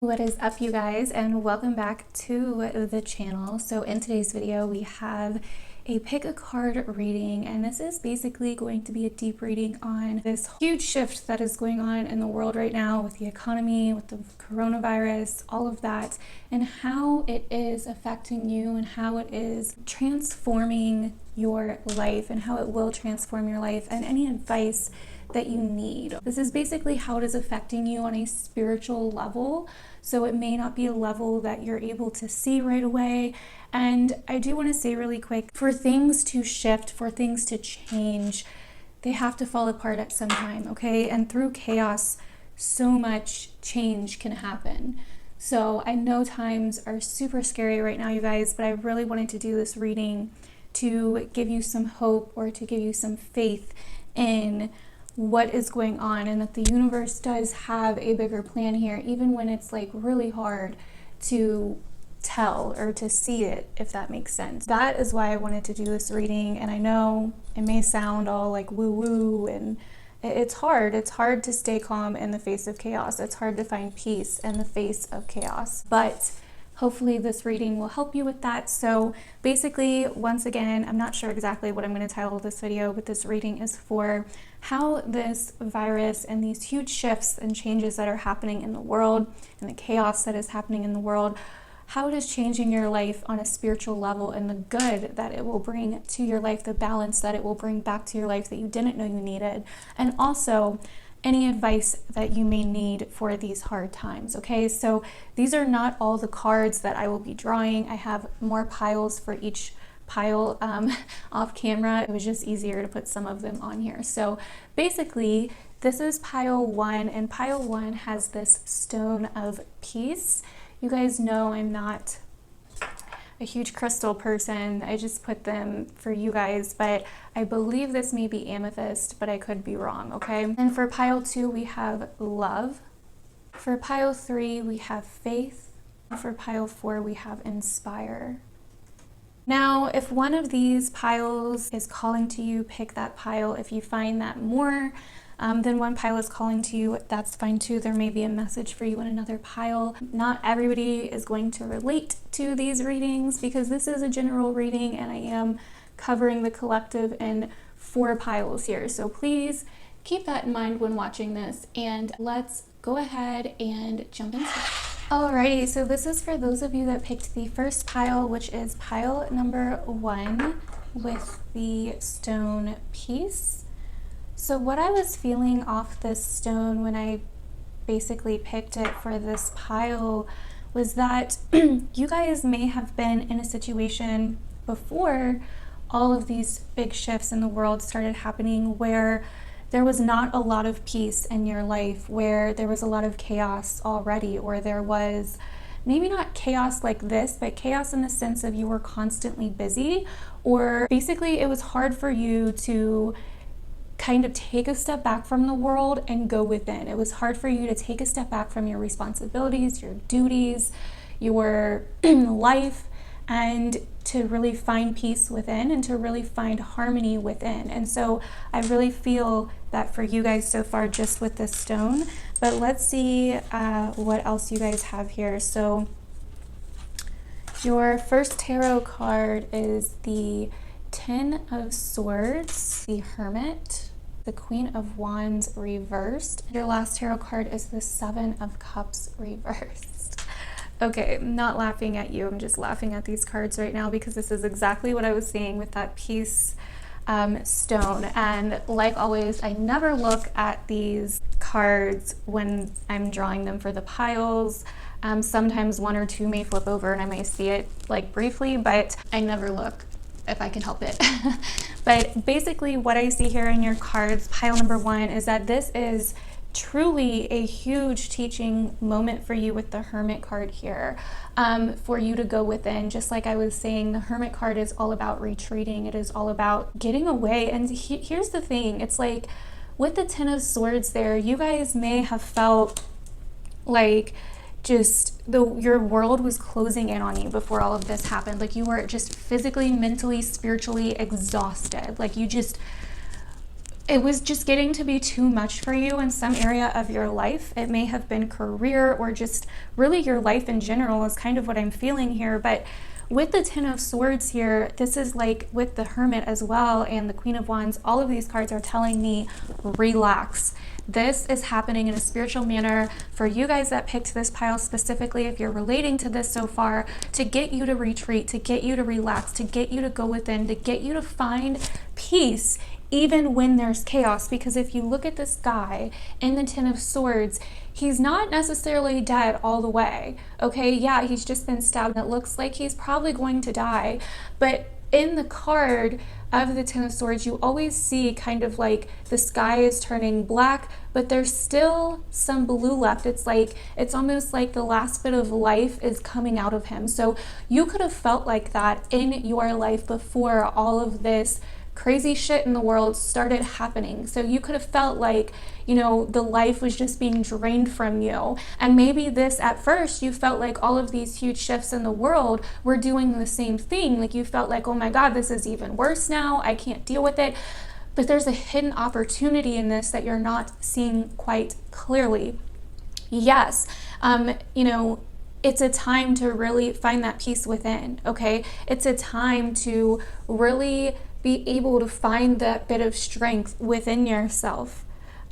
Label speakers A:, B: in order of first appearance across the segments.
A: What is up, you guys, and welcome back to the channel. So in today's video we have a pick a card reading, and this is basically going to be a deep reading on this huge shift that is going on in the world right now with the economy, with the coronavirus, all of that, and how it is affecting you and how it is transforming your life and how it will transform your life, and any advice that you need. This is basically how it is affecting you on a spiritual level. So it may not be a level that you're able to see right away. And I do want to say really quick, for things to shift, for things to change, they have to fall apart at some time, okay? And through chaos, so much change can happen. So I know times are super scary right now, you guys, but I really wanted to do this reading to give you some hope or to give you some faith in what is going on, and that the universe does have a bigger plan here, even when it's like really hard to tell or to see it, if that makes sense. That is why I wanted to do this reading, and I know it may sound all like woo-woo, and it's hard to stay calm in the face of chaos. It's hard to find peace in the face of chaos, but hopefully this reading will help you with that. So basically, once again, I'm not sure exactly what I'm going to title this video, but this reading is for how this virus and these huge shifts and changes that are happening in the world and the chaos that is happening in the world, how it is changing your life on a spiritual level, and the good that it will bring to your life, the balance that it will bring back to your life that you didn't know you needed, and also any advice that you may need for these hard times. Okay, so these are not all the cards that I will be drawing. I have more piles for each pile off camera. It was just easier to put some of them on here. So basically, this is pile 1, and pile 1 has this stone of peace. You guys know I'm not a huge crystal person. I just put them for you guys, but I believe this may be amethyst, but I could be wrong, okay? And for pile 2, we have love. For pile 3, we have faith. For pile 4, we have inspire. Now, if one of these piles is calling to you, pick that pile. If you find that more than one pile is calling to you, that's fine too. There may be a message for you in another pile. Not everybody is going to relate to these readings because this is a general reading and I am covering the collective in 4 piles here. So please keep that in mind when watching this, and let's go ahead and jump into it. Alrighty, so this is for those of you that picked the first pile, which is pile number 1 with the stone piece. So what I was feeling off this stone when I basically picked it for this pile was that you guys may have been in a situation before all of these big shifts in the world started happening where there was not a lot of peace in your life, where there was a lot of chaos already, or there was maybe not chaos like this, but chaos in the sense of you were constantly busy, or basically it was hard for you to kind of take a step back from the world and go within. It was hard for you to take a step back from your responsibilities, your duties, your life, and to really find peace within and to really find harmony within. And so I really feel that for you guys so far just with this stone. But let's see what else you guys have here. So your first tarot card is the 10 of Swords, the Hermit, the Queen of Wands reversed. Your last tarot card is the 7 of Cups reversed. Okay, I'm not laughing at you, I'm just laughing at these cards right now because this is exactly what I was saying with that peace stone. And like always, I never look at these cards when I'm drawing them for the piles. Sometimes 1 or 2 may flip over and I may see it like briefly, but I never look if I can help it. But basically what I see here in your cards, pile number 1, is that this is truly a huge teaching moment for you with the Hermit card here, for you to go within. Just like I was saying, the Hermit card is all about retreating. It is all about getting away. And here's the thing, it's like with the 10 of Swords there, you guys may have felt like just your world was closing in on you before all of this happened. Like you were just physically, mentally, spiritually exhausted. Like you just it was just getting to be too much for you in some area of your life. It may have been career or just really your life in general is kind of what I'm feeling here. But with the Ten of Swords here, this is like with the Hermit as well and the Queen of Wands, all of these cards are telling me relax. This is happening in a spiritual manner for you guys that picked this pile specifically, if you're relating to this so far, to get you to retreat, to get you to relax, to get you to go within, to get you to find peace even when there's chaos. Because if you look at this guy in the Ten of Swords, he's not necessarily dead all the way, okay? Yeah, he's just been stabbed. It looks like he's probably going to die. But in the card of the Ten of Swords, you always see kind of like the sky is turning black, but there's still some blue left. It's like, it's almost like the last bit of life is coming out of him. So you could have felt like that in your life before all of this crazy shit in the world started happening. So you could have felt like, you know, the life was just being drained from you. And maybe this at first, you felt like all of these huge shifts in the world were doing the same thing. Like you felt like, oh my God, this is even worse now. I can't deal with it. But there's a hidden opportunity in this that you're not seeing quite clearly. Yes, you know, it's a time to really find that peace within, okay? It's a time to really be able to find that bit of strength within yourself.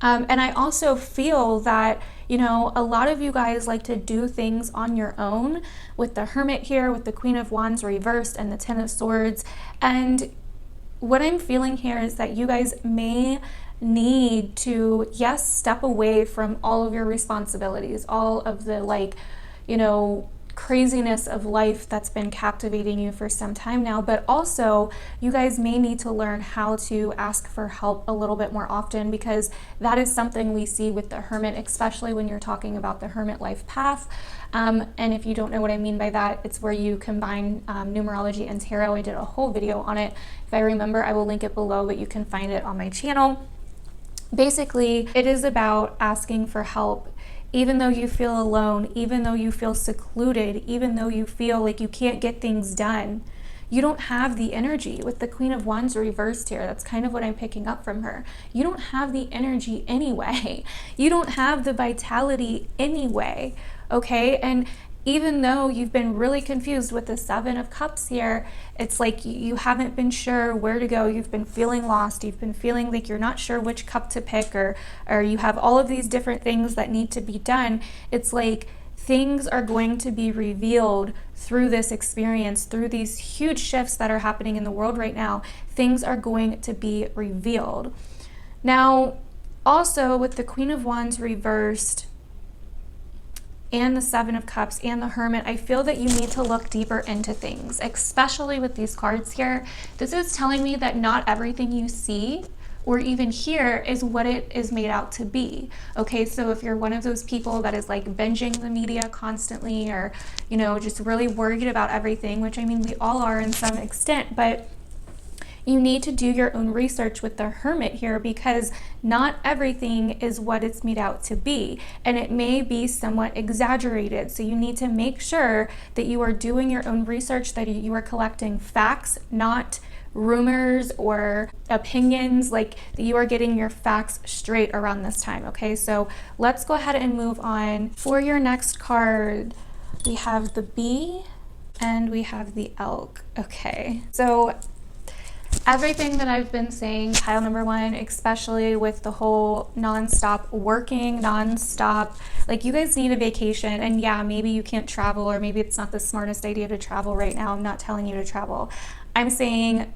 A: And I also feel that, you know, a lot of you guys like to do things on your own with the Hermit here, with the Queen of Wands reversed and the Ten of Swords. And what I'm feeling here is that you guys may need to, yes, step away from all of your responsibilities, all of the, like, you know, craziness of life that's been captivating you for some time now. But also you guys may need to learn how to ask for help a little bit more often, because that is something we see with the Hermit, especially when you're talking about the Hermit life path. And if you don't know what I mean by that, it's where you combine numerology and tarot. I did a whole video on it. If I remember, I will link it below, but you can find it on my channel. Basically, it is about asking for help. Even though you feel alone, even though you feel secluded, even though you feel like you can't get things done, you don't have the energy. With the Queen of Wands reversed here, that's kind of what I'm picking up from her. You don't have the energy anyway. You don't have the vitality anyway, okay? And even though you've been really confused with the Seven of Cups here, it's like you haven't been sure where to go. You've been feeling lost. You've been feeling like you're not sure which cup to pick, or you have all of these different things that need to be done. It's like things are going to be revealed through this experience, through these huge shifts that are happening in the world right now. Things are going to be revealed. Now, also with the Queen of Wands reversed, and the Seven of Cups and the Hermit, I feel that you need to look deeper into things, especially with these cards here. This is telling me that not everything you see or even hear is what it is made out to be. Okay, so if you're one of those people that is like binging the media constantly, or, you know, just really worried about everything, which I mean, we all are in some extent, but you need to do your own research with the Hermit here, because not everything is what it's made out to be, and it may be somewhat exaggerated. So you need to make sure that you are doing your own research, that you are collecting facts, not rumors or opinions, like that you are getting your facts straight around this time. Okay, so let's go ahead and move on. For your next card, we have the Bee and we have the Elk. Okay, so everything that I've been saying, pile number one, especially with the whole non-stop working, non-stop, like you guys need a vacation. And yeah, maybe you can't travel, or maybe it's not the smartest idea to travel right now. I'm not telling you to travel. I'm saying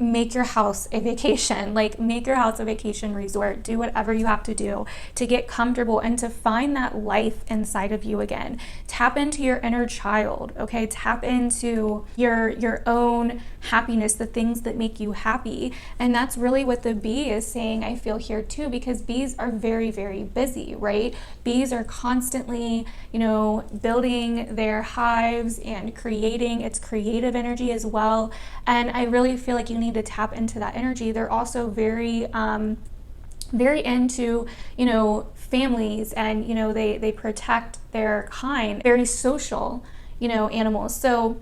A: make your house a vacation. Like, make your house a vacation resort. Do whatever you have to do to get comfortable and to find that life inside of you again. Tap into your inner child, okay? Tap into your own happiness, the things that make you happy. And that's really what the bee is saying, I feel here too, because bees are very, very busy, right? Bees are constantly, you know, building their hives and creating its creative energy as well. And I really feel like you need to tap into that energy. They're also very very into, you know, families, and, you know, they protect their kind, very social, you know, animals. So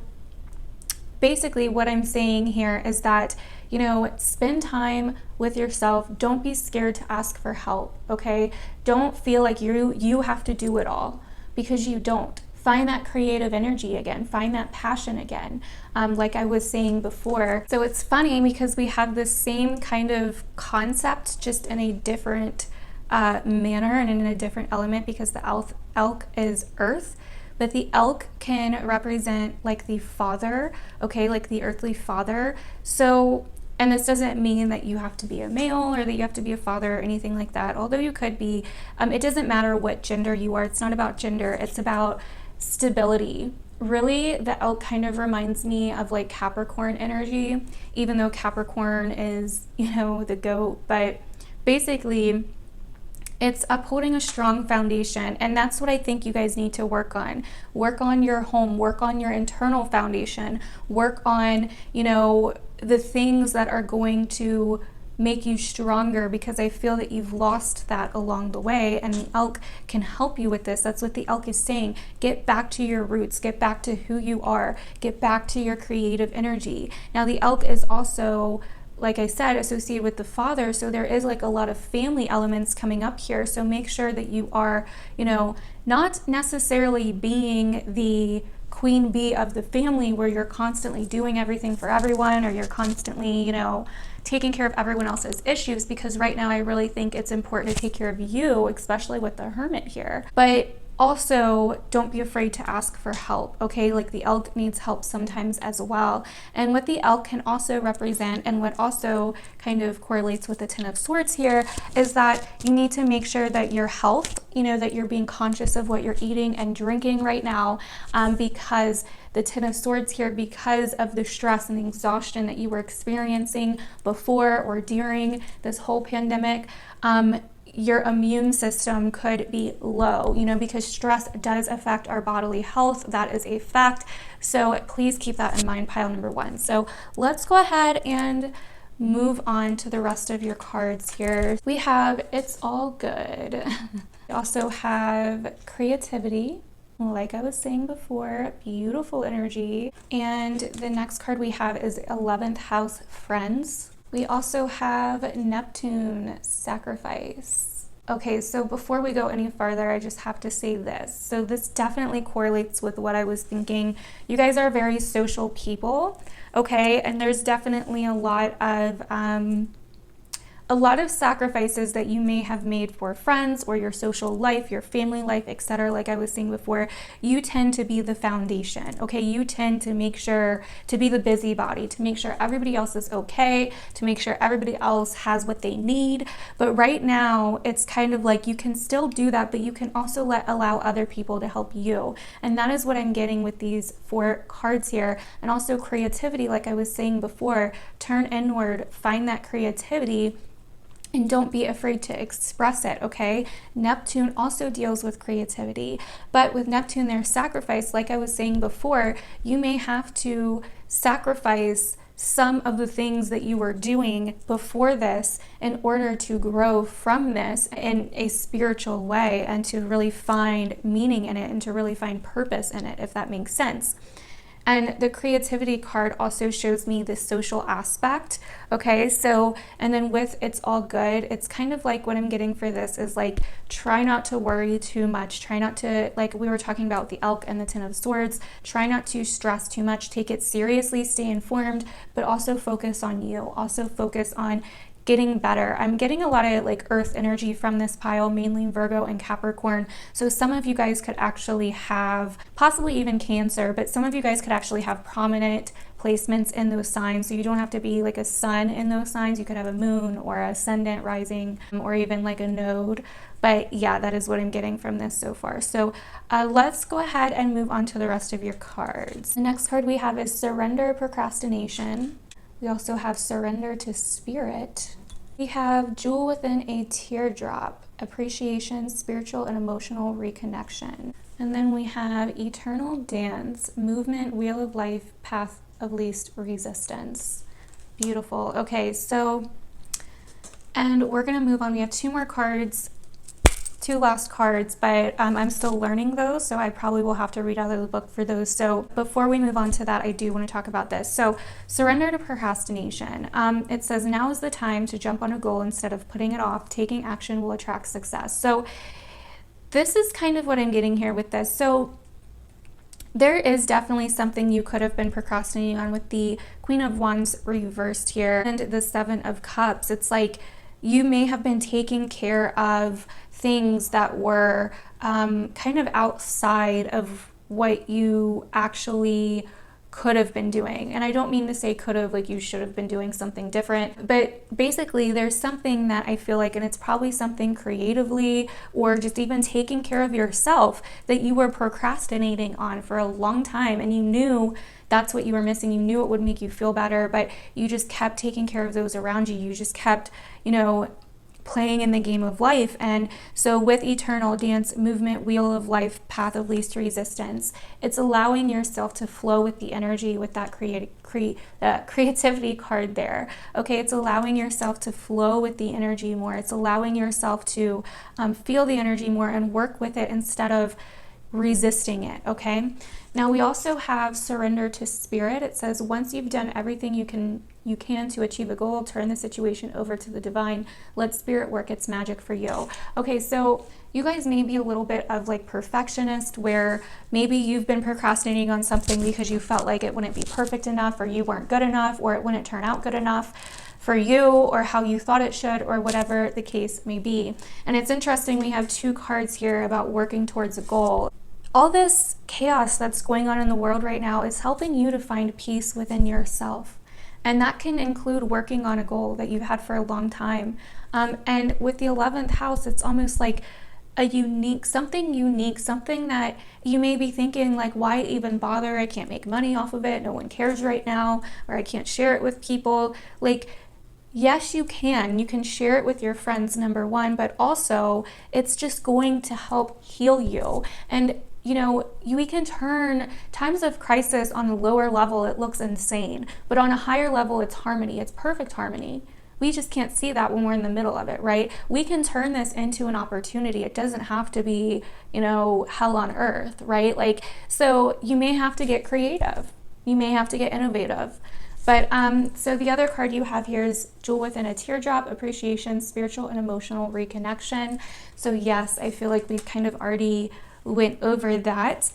A: basically what I'm saying here is that, you know, spend time with yourself. Don't be scared to ask for help, okay? Don't feel like you have to do it all, because you don't. Find that creative energy again, find that passion again, like I was saying before. So it's funny because we have the same kind of concept, just in a different manner and in a different element, because the elk is earth, but the elk can represent like the father, okay, like the earthly father. So, and this doesn't mean that you have to be a male or that you have to be a father or anything like that, although you could be. It doesn't matter what gender you are. It's not about gender, it's about stability. Really, the elk kind of reminds me of like Capricorn energy, even though Capricorn is, you know, the goat, but basically it's upholding a strong foundation. And that's what I think you guys need to work on. Work on your home, work on your internal foundation, work on, you know, the things that are going to make you stronger, because I feel that you've lost that along the way, and the elk can help you with this. That's what the elk is saying. Get back to your roots, get back to who you are, get back to your creative energy. Now the elk is also, like I said, associated with the father, so there is like a lot of family elements coming up here. So make sure that you are, you know, not necessarily being the queen bee of the family where you're constantly doing everything for everyone, or you're constantly, you know, taking care of everyone else's issues, because right now I really think it's important to take care of you, especially with the hermit here. But also, don't be afraid to ask for help, okay? Like the elk needs help sometimes as well. And what the elk can also represent, and what also kind of correlates with the Ten of Swords here, is that you need to make sure that your health, you know, that you're being conscious of what you're eating and drinking right now, because the Ten of Swords here, because of the stress and the exhaustion that you were experiencing before or during this whole pandemic, your immune system could be low, you know, because stress does affect our bodily health. That is a fact. So please keep that in mind, pile number one. So let's go ahead and move on to the rest of your cards here. We have It's All Good. We also have Creativity. Like I was saying before, beautiful energy. And the next card we have is 11th House, Friends. We also have Neptune, Sacrifice. Okay, so before we go any farther, I just have to say this. So this definitely correlates with what I was thinking. You guys are very social people, okay? And there's definitely a lot of sacrifices that you may have made for friends or your social life, your family life, etc. Like I was saying before, you tend to be the foundation, okay? You tend to make sure to be the busybody, to make sure everybody else is okay, to make sure everybody else has what they need. But right now, it's kind of like you can still do that, but you can also allow other people to help you. And that is what I'm getting with these 4 cards here. And also creativity, like I was saying before, turn inward, find that creativity, and don't be afraid to express it, okay? Neptune also deals with creativity, but with Neptune, there's sacrifice. Like I was saying before, you may have to sacrifice some of the things that you were doing before this in order to grow from this in a spiritual way, and to really find meaning in it, and to really find purpose in it, if that makes sense. And the creativity card also shows me the social aspect, okay? So, and then with It's All Good, it's kind of like what I'm getting for this is like, try not to worry too much. Try not to, like we were talking about the elk and the Ten of Swords, try not to stress too much. Take it seriously, stay informed, but also focus on you. Also focus on getting better. I'm getting a lot of like earth energy from this pile, mainly Virgo and Capricorn. So some of you guys could actually have, possibly even Cancer, but some of you guys could actually have prominent placements in those signs. So you don't have to be like a sun in those signs. You could have a moon or ascendant, rising, or even like a node. But yeah, that is what I'm getting from this so far. So let's go ahead and move on to the rest of your cards. The next card we have is Surrender, Procrastination. We also have Surrender to Spirit. We have Jewel Within a Teardrop, Appreciation, Spiritual and Emotional Reconnection. And then we have Eternal Dance, Movement, Wheel of Life, Path of Least Resistance. Beautiful. Okay, so, and we're going to move on. We have 2 more cards two last cards, but I'm still learning those, so I probably will have to read out of the book for those. So before we move on to that, I do want to talk about this. So surrender to procrastination. It says, now is the time to jump on a goal instead of putting it off. Taking action will attract success. So this is kind of what I'm getting here with this. So there is definitely something you could have been procrastinating on with the Queen of Wands reversed here and the Seven of Cups. It's like you may have been taking care of things that were kind of outside of what you actually could have been doing. And I don't mean to say could have, like you should have been doing something different, but basically there's something that I feel like, and it's probably something creatively or just even taking care of yourself that you were procrastinating on for a long time, and you knew that's what you were missing. You knew it would make you feel better, but you just kept taking care of those around you. You just kept, playing in the game of life. And so with Eternal Dance, Movement, Wheel of Life, Path of Least Resistance, it's allowing yourself to flow with the energy, with that creativity card there. Okay, it's allowing yourself to flow with the energy more. It's allowing yourself to feel the energy more and work with it instead of resisting it. Okay, now we also have surrender to spirit. It says, once you've done everything you can to achieve a goal, turn the situation over to the divine. Let spirit work its magic for you. Okay, so you guys may be a little bit of like perfectionist, where maybe you've been procrastinating on something because you felt like it wouldn't be perfect enough, or you weren't good enough, or it wouldn't turn out good enough for you, or how you thought it should, or whatever the case may be. And it's interesting, we have two cards here about working towards a goal. All this chaos that's going on in the world right now is helping you to find peace within yourself. And that can include working on a goal that you've had for a long time. And with the 11th house, it's almost like something that you may be thinking like, why even bother? I can't make money off of it. No one cares right now, or I can't share it with people. Like, yes, you can. You can share it with your friends, number one, but also it's just going to help heal you. And we can turn times of crisis on a lower level, it looks insane, but on a higher level, it's harmony. It's perfect harmony. We just can't see that when we're in the middle of it, right? We can turn this into an opportunity. It doesn't have to be, hell on earth, right? Like, so you may have to get creative. You may have to get innovative. But so the other card you have here is Jewel Within a Teardrop, Appreciation, Spiritual and Emotional Reconnection. So yes, I feel like we've kind of already went over that.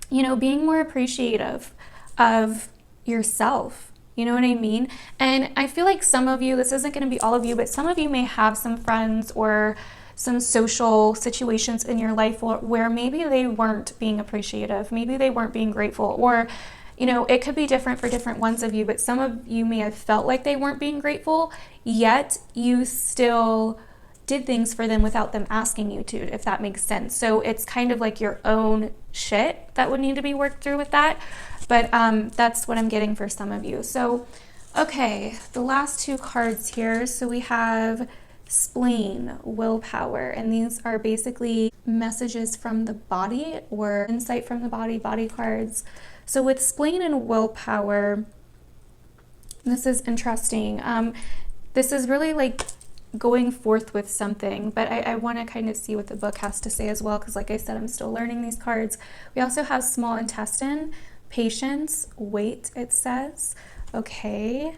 A: Being more appreciative of yourself. You know what I mean? And I feel like some of you, this isn't going to be all of you, but some of you may have some friends or some social situations in your life where maybe they weren't being appreciative. Maybe they weren't being grateful, or it could be different for different ones of you, but some of you may have felt like they weren't being grateful, yet you still did things for them without them asking you to, if that makes sense. So it's kind of like your own shit that would need to be worked through with that. But that's what I'm getting for some of you. So, okay, the last two cards here. So we have Spleen, Willpower, and these are basically messages from the body or insight from the body cards. So with Spleen and Willpower, this is interesting. This is really like going forth with something, but I want to kind of see what the book has to say as well, because like I said, I'm still learning these cards. We also have Small Intestine, Patience, Wait, it says. Okay.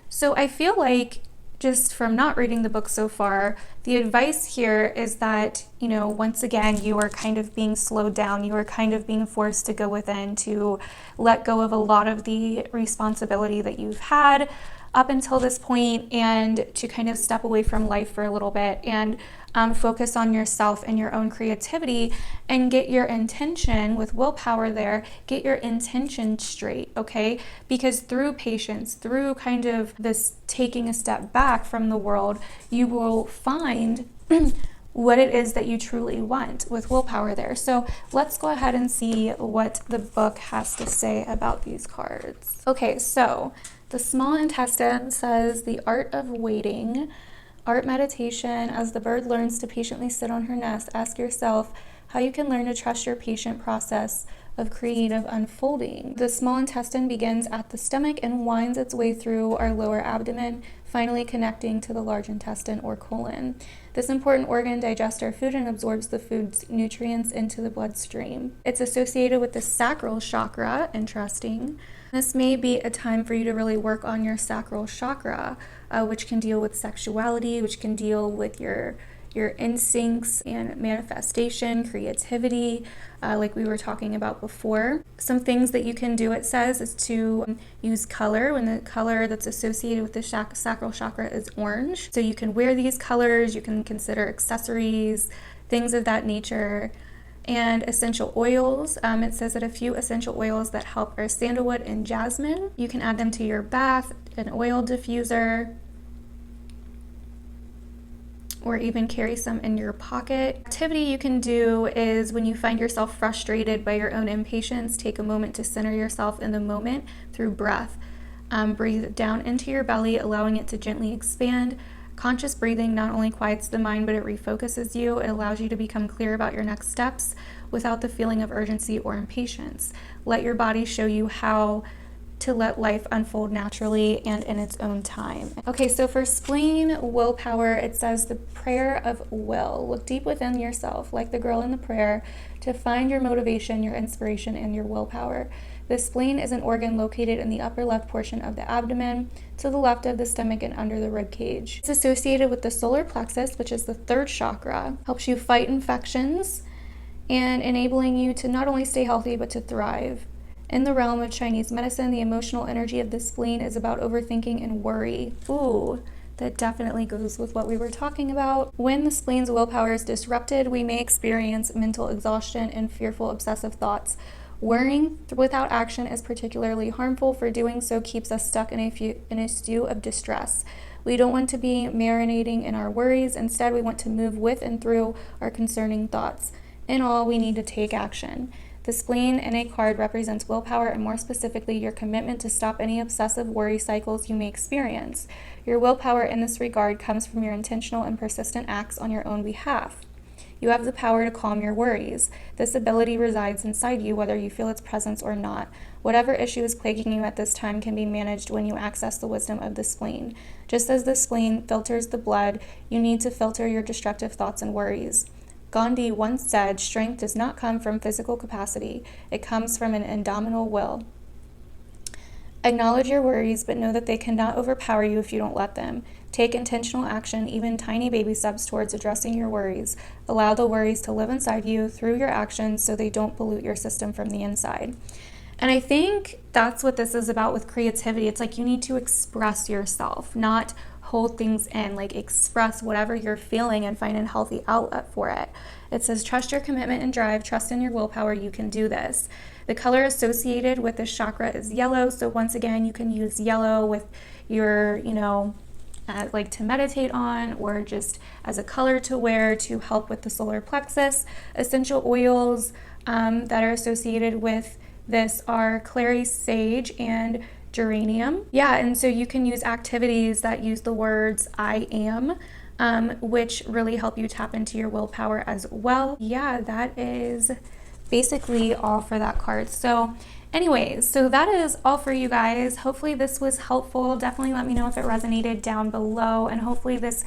A: So I feel like, just from not reading the book so far, the advice here is that, once again, you are kind of being slowed down. You are kind of being forced to go within, to let go of a lot of the responsibility that you've had up until this point, and to kind of step away from life for a little bit and focus on yourself and your own creativity, and get your intention with willpower there, get your intention straight, okay? Because through patience, through kind of this taking a step back from the world, you will find what it is that you truly want with willpower there. So let's go ahead and see what the book has to say about these cards. Okay, so the Small Intestine says, the art of waiting, art meditation. As the bird learns to patiently sit on her nest, ask yourself how you can learn to trust your patient process of creative unfolding. The small intestine begins at the stomach and winds its way through our lower abdomen, finally connecting to the large intestine or colon. This important organ digests our food and absorbs the food's nutrients into the bloodstream. It's associated with the sacral chakra. Interesting. This may be a time for you to really work on your sacral chakra, which can deal with sexuality, which can deal with your instincts and manifestation, creativity, like we were talking about before. Some things that you can do, it says, is to use color when the color that's associated with the sacral chakra is orange. So you can wear these colors, you can consider accessories, things of that nature. And essential oils, it says that a few essential oils that help are sandalwood and jasmine. You can add them to your bath, an oil diffuser, or even carry some in your pocket. Activity you can do is when you find yourself frustrated by your own impatience, take a moment to center yourself in the moment through breath. Breathe down into your belly, allowing it to gently expand. Conscious breathing not only quiets the mind, but it refocuses you. It allows you to become clear about your next steps without the feeling of urgency or impatience. Let your body show you how to let life unfold naturally and in its own time. Okay, so for spleen willpower, it says the prayer of will. Look deep within yourself, like the girl in the prayer, to find your motivation, your inspiration, and your willpower. The spleen is an organ located in the upper left portion of the abdomen, to the left of the stomach and under the rib cage. It's associated with the solar plexus, which is the third chakra, helps you fight infections and enabling you to not only stay healthy, but to thrive. In the realm of Chinese medicine, the emotional energy of the spleen is about overthinking and worry. Ooh, that definitely goes with what we were talking about. When the spleen's willpower is disrupted, we may experience mental exhaustion and fearful, obsessive thoughts. Worrying without action is particularly harmful, for doing so keeps us stuck in a stew of distress. We don't want to be marinating in our worries. Instead, we want to move with and through our concerning thoughts. In all, we need to take action. The spleen in a card represents willpower, and more specifically, your commitment to stop any obsessive worry cycles you may experience. Your willpower in this regard comes from your intentional and persistent acts on your own behalf. You have the power to calm your worries. This ability resides inside you, whether you feel its presence or not. Whatever issue is plaguing you at this time can be managed when you access the wisdom of the spleen. Just as the spleen filters the blood, you need to filter your destructive thoughts and worries. Gandhi once said, "Strength does not come from physical capacity. It comes from an indomitable will." Acknowledge your worries, but know that they cannot overpower you if you don't let them. Take intentional action, even tiny baby steps towards addressing your worries. Allow the worries to live inside you through your actions so they don't pollute your system from the inside. And I think that's what this is about with creativity. It's like you need to express yourself, not hold things in, like express whatever you're feeling and find a healthy outlet for it. It says, trust your commitment and drive, trust in your willpower, you can do this. The color associated with this chakra is yellow. So once again, you can use yellow with your, like to meditate on, or just as a color to wear to help with the solar plexus. Essential oils that are associated with this are clary sage and geranium. Yeah, and so you can use activities that use the words I am, which really help you tap into your willpower as well. Yeah, that is basically all for that card. So anyways, so that is all for you guys. Hopefully this was helpful. Definitely let me know if it resonated down below, and hopefully this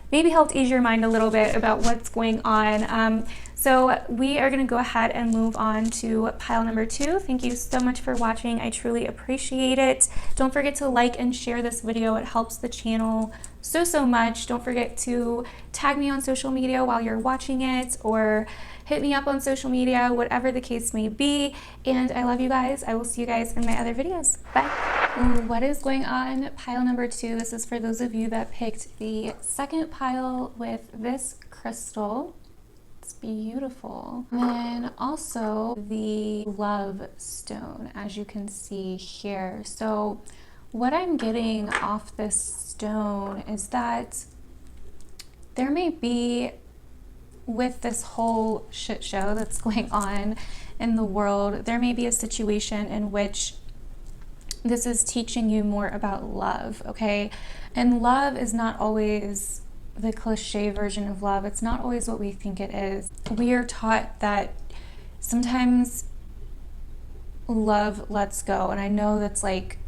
A: maybe helped ease your mind a little bit about what's going on. So we are going to go ahead and move on to pile number 2. Thank you so much for watching. I truly appreciate it. Don't forget to like and share this video. It helps the channel so much. Don't forget to tag me on social media while you're watching it, or hit me up on social media, whatever the case may be. And I love you guys. I will see you guys in my other videos. Bye. What is going on? Pile number 2. This is for those of you that picked the second pile with this crystal. It's beautiful. And then also the love stone, as you can see here. So what I'm getting off this stone is that there may be, with this whole shit show that's going on in the world, there may be a situation in which this is teaching you more about love, okay? And love is not always the cliche version of love. It's not always what we think it is. We are taught that sometimes love lets go, and I know that's like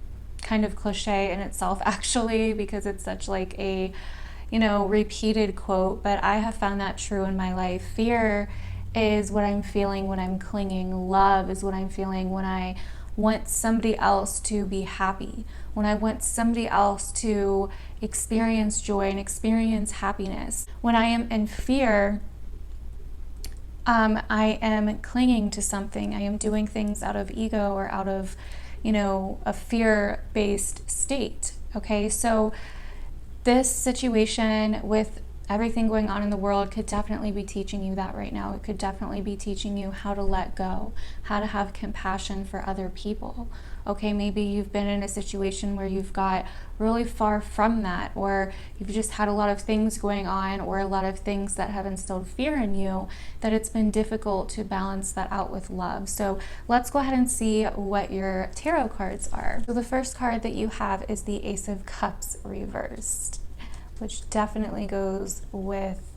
A: kind of cliche in itself, actually, because it's such like a, repeated quote, but I have found that true in my life. Fear is what I'm feeling when I'm clinging. Love is what I'm feeling when I want somebody else to be happy, when I want somebody else to experience joy and experience happiness. When I am in fear, I am clinging to something. I am doing things out of ego or out of, a fear-based state. Okay, so this situation with everything going on in the world could definitely be teaching you that right now. It could definitely be teaching you how to let go, how to have compassion for other people. Okay, maybe you've been in a situation where you've got really far from that, or you've just had a lot of things going on, or a lot of things that have instilled fear in you, that it's been difficult to balance that out with love. So let's go ahead and see what your tarot cards are. So the first card that you have is the Ace of Cups reversed, which definitely goes with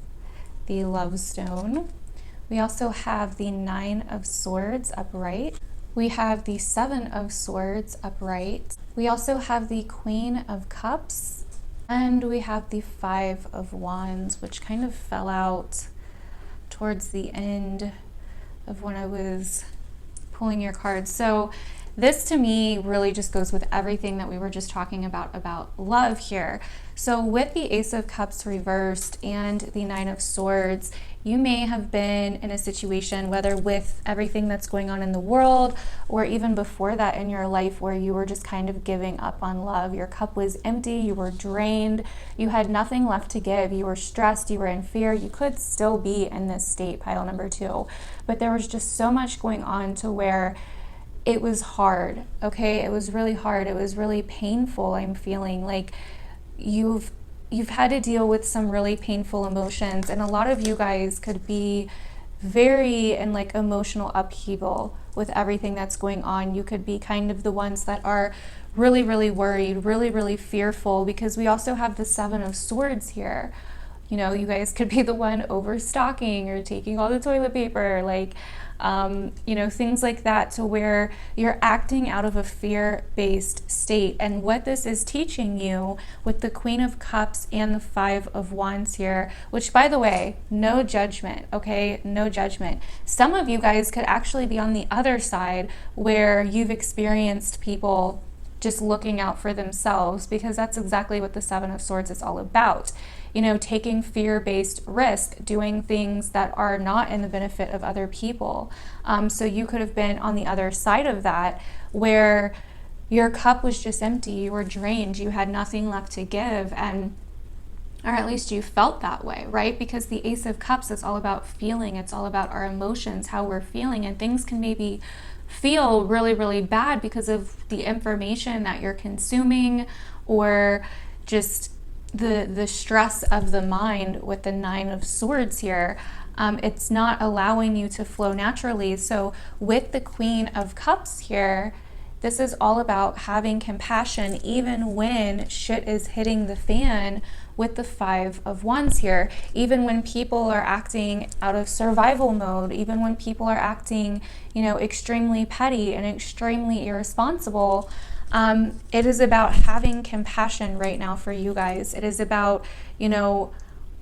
A: the Love Stone. We also have the Nine of Swords upright. We have the Seven of Swords upright. We also have the Queen of Cups. And we have the Five of Wands, which kind of fell out towards the end of when I was pulling your cards. So this to me really just goes with everything that we were just talking about love here. So with the Ace of Cups reversed and the Nine of Swords, you may have been in a situation, whether with everything that's going on in the world or even before that in your life, where you were just kind of giving up on love. Your cup was empty, you were drained, you had nothing left to give, you were stressed, you were in fear. You could still be in this state, pile number 2, but there was just so much going on to where it was hard, okay? It was really hard. It was really painful. I'm feeling like you've had to deal with some really painful emotions, and a lot of you guys could be very in like emotional upheaval with everything that's going on. You could be kind of the ones that are really, really worried, really, really fearful, because we also have the Seven of Swords here. You guys could be the one overstocking or taking all the toilet paper, like, things like that, to where you're acting out of a fear-based state. And what this is teaching you with the Queen of Cups and the Five of Wands here, which, by the way, no judgment, okay? No judgment. Some of you guys could actually be on the other side, where you've experienced people just looking out for themselves, because that's exactly what the Seven of Swords is all about. Taking fear-based risk, doing things that are not in the benefit of other people. So you could have been on the other side of that, where your cup was just empty, you were drained, you had nothing left to give, or at least you felt that way, right? Because the Ace of Cups is all about feeling, it's all about our emotions, how we're feeling, and things can maybe feel really, really bad because of the information that you're consuming, or just the stress of the mind with the Nine of Swords here. It's not allowing you to flow naturally. So with the Queen of Cups here, this is all about having compassion even when shit is hitting the fan, with the Five of Wands here. Even when people are acting out of survival mode, even when people are acting, extremely petty and extremely irresponsible, it is about having compassion right now for you guys. It is about,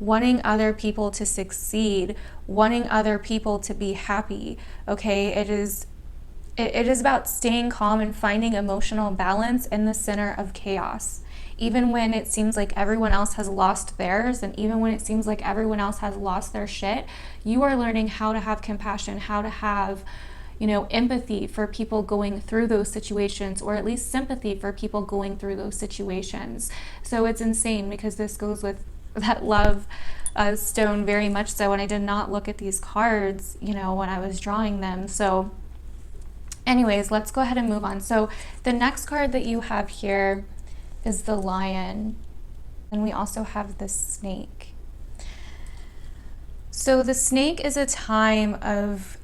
A: wanting other people to succeed, wanting other people to be happy, okay? It is about staying calm and finding emotional balance in the center of chaos. Even when it seems like everyone else has lost theirs, and even when it seems like everyone else has lost their shit, you are learning how to have compassion, how to have, empathy for people going through those situations, or at least sympathy for people going through those situations. So it's insane, because this goes with that Love stone very much so. And I did not look at these cards, when I was drawing them. So anyways, let's go ahead and move on. So the next card that you have here is the Lion, and we also have the Snake. So the Snake is a time of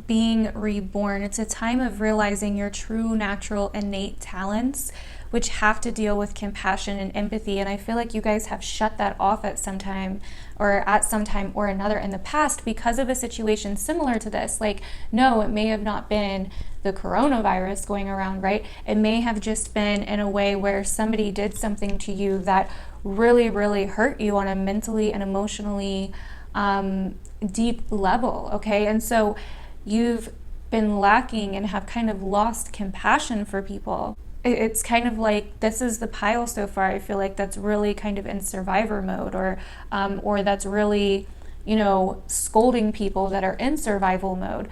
A: being reborn. It's a time of realizing your true, natural, innate talents, which have to deal with compassion and empathy. And I feel like you guys have shut that off at some time or another in the past because of a situation similar to this. Like, no, it may have not been the coronavirus going around, right? It may have just been in a way where somebody did something to you that really, really hurt you on a mentally and emotionally deep level, okay? And so you've been lacking and have kind of lost compassion for people. It's kind of like, this is the pile so far. I feel like that's really kind of in survivor mode, or that's really, you know, scolding people that are in survival mode.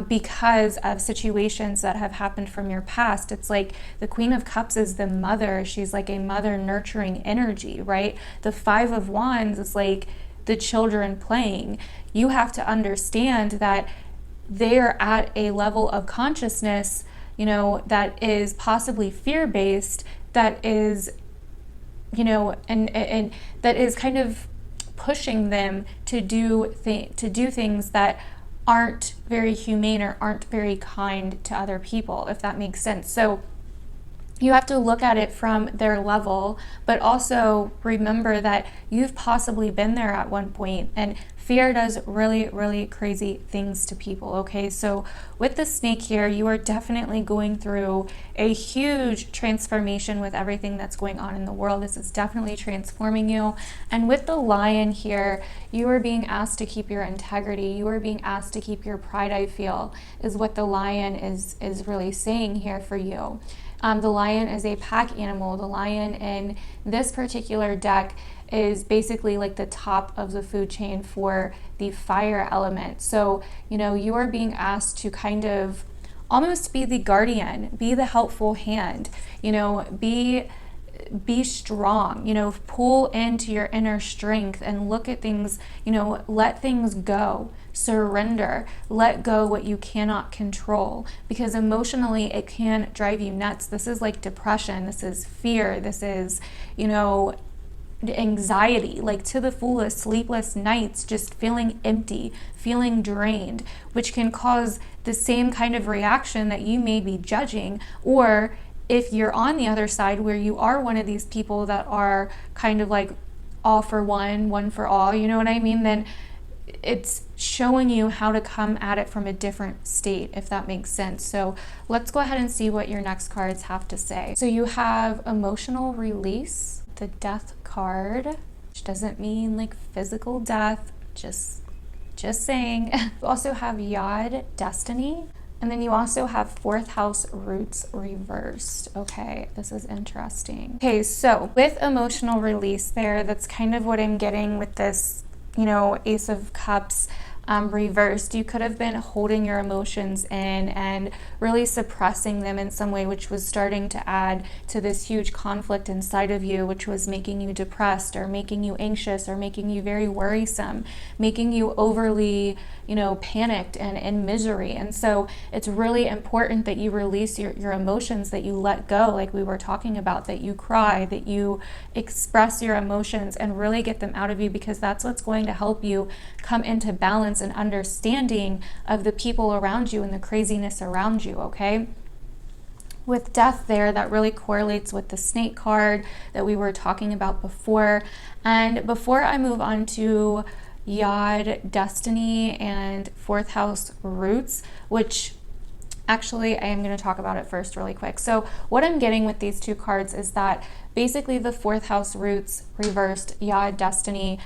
A: Because of situations that have happened from your past. It's like the Queen of Cups is the mother. She's like a mother nurturing energy, right? The Five of Wands is like the children playing. You have to understand that they're at a level of consciousness, you know, that is possibly fear-based, that is, you know, and that is kind of pushing them to do things that aren't very humane or aren't very kind to other people, if that makes sense. So you have to look at it from their level, but also remember that you've possibly been there at one point, and fear does really, really crazy things to people, okay? So with the snake here, you are definitely going through a huge transformation with everything that's going on in the world. This is definitely transforming you. And with the lion here, you are being asked to keep your integrity. You are being asked to keep your pride, I feel, is what the lion is really saying here for you. The lion is a pack animal. The lion in this particular deck is basically like the top of the food chain for the fire element. So, you know, you are being asked to kind of almost be the guardian, be the helpful hand, you know, be strong, you know, pull into your inner strength and look at things, you know, let things go. Surrender, let go what you cannot control, because emotionally it can drive you nuts. This is like depression, this is fear, this is, you know, anxiety, like to the fullest, sleepless nights, just feeling empty, feeling drained, which can cause the same kind of reaction that you may be judging. Or if you're on the other side where you are one of these people that are kind of like all for one, one for all, you know what I mean, then it's showing you how to come at it from a different state, if that makes sense. So let's go ahead and see what your next cards have to say. So you have emotional release, the death card, which doesn't mean like physical death, just saying. You also have Yod, destiny. And then you also have fourth house roots reversed. Okay, this is interesting. Okay, so with emotional release there, that's kind of what I'm getting with this, you know, Ace of Cups reversed. You could have been holding your emotions in and really suppressing them in some way, which was starting to add to this huge conflict inside of you, which was making you depressed or making you anxious or making you very worrisome, making you overly, you know, panicked and in misery. And so it's really important that you release your emotions, that you let go, like we were talking about, that you cry, that you express your emotions and really get them out of you, because that's what's going to help you come into balance and understanding of the people around you and the craziness around you, okay? With death there, that really correlates with the snake card that we were talking about before. And before I move on to Yod, destiny, and fourth house roots, which actually I am going to talk about it first really quick. So what I'm getting with these two cards is that basically the fourth house roots reversed, Yod, destiny,